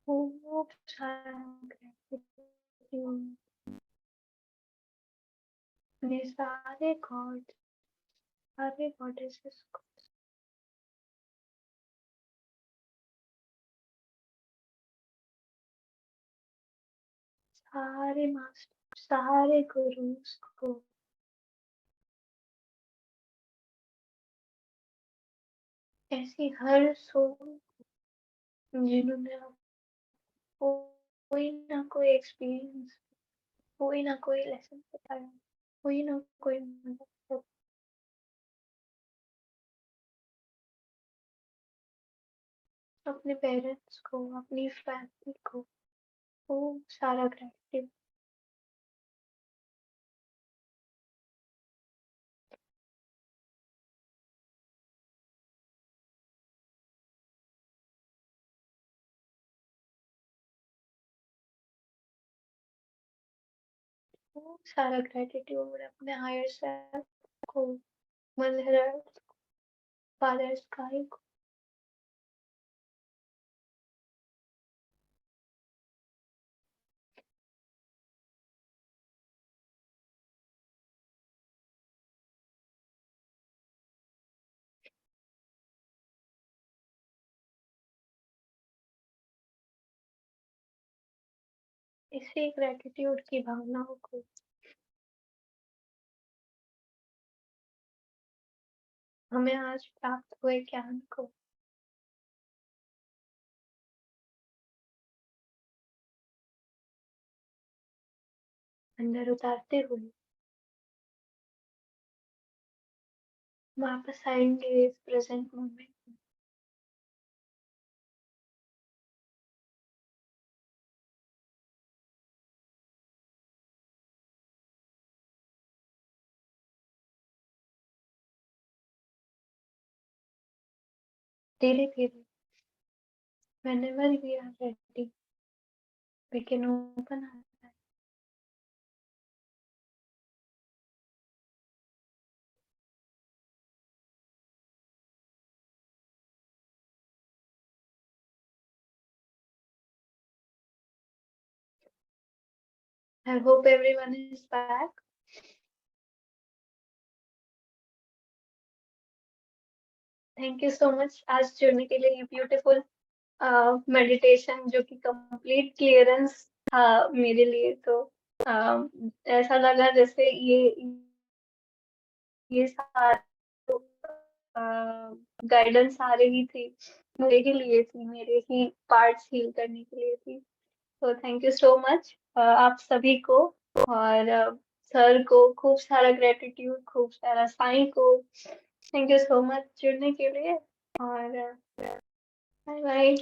खूब सारा ग्रेटिट्यूड अपने सारे गॉड, सारे गॉडेसेस को, सारे मास्टर, सारे गुरुज को, ऐसी हर सोल जिन्होंने आपको कोई ना कोई एक्सपीरियंस, कोई ना कोई लेसन बताया, कोई ना कोई मतलब अपने पेरेंट्स को, अपनी फैमिली को खूब सारा ग्रेटिट्यूड। खूब सारा ग्रेटिट्यूड अपने हायर सेल्फ को, मदर अर्थ, फादर स्काई को। इसी ग्रेटिट्यूड की भावनाओं को हमें आज प्राप्त हुए ज्ञान को अंदर उतारते हुए वापस आएंगे इस प्रेजेंट मोमेंट में। धीरे धीरे whenever we are ready we can open our eyes. I hope everyone is back. Thank you so much आज जुड़ने के लिए। ये ब्यूटीफुल मेडिटेशन जो कि कंप्लीट क्लियरेंस था मेरे लिए, तो ऐसा लगा जैसे ये सारे गाइडेंस आ रही थी, मेरे ही लिए थी, मेरे ही पार्ट्स हील करने के लिए थी। तो थैंक यू सो मच आप सभी को, और सर को खूब सारा ग्रेटिट्यूड, खूब सारा साई को थैंक यू सो मच जुड़ने के लिए, और बाय बाय।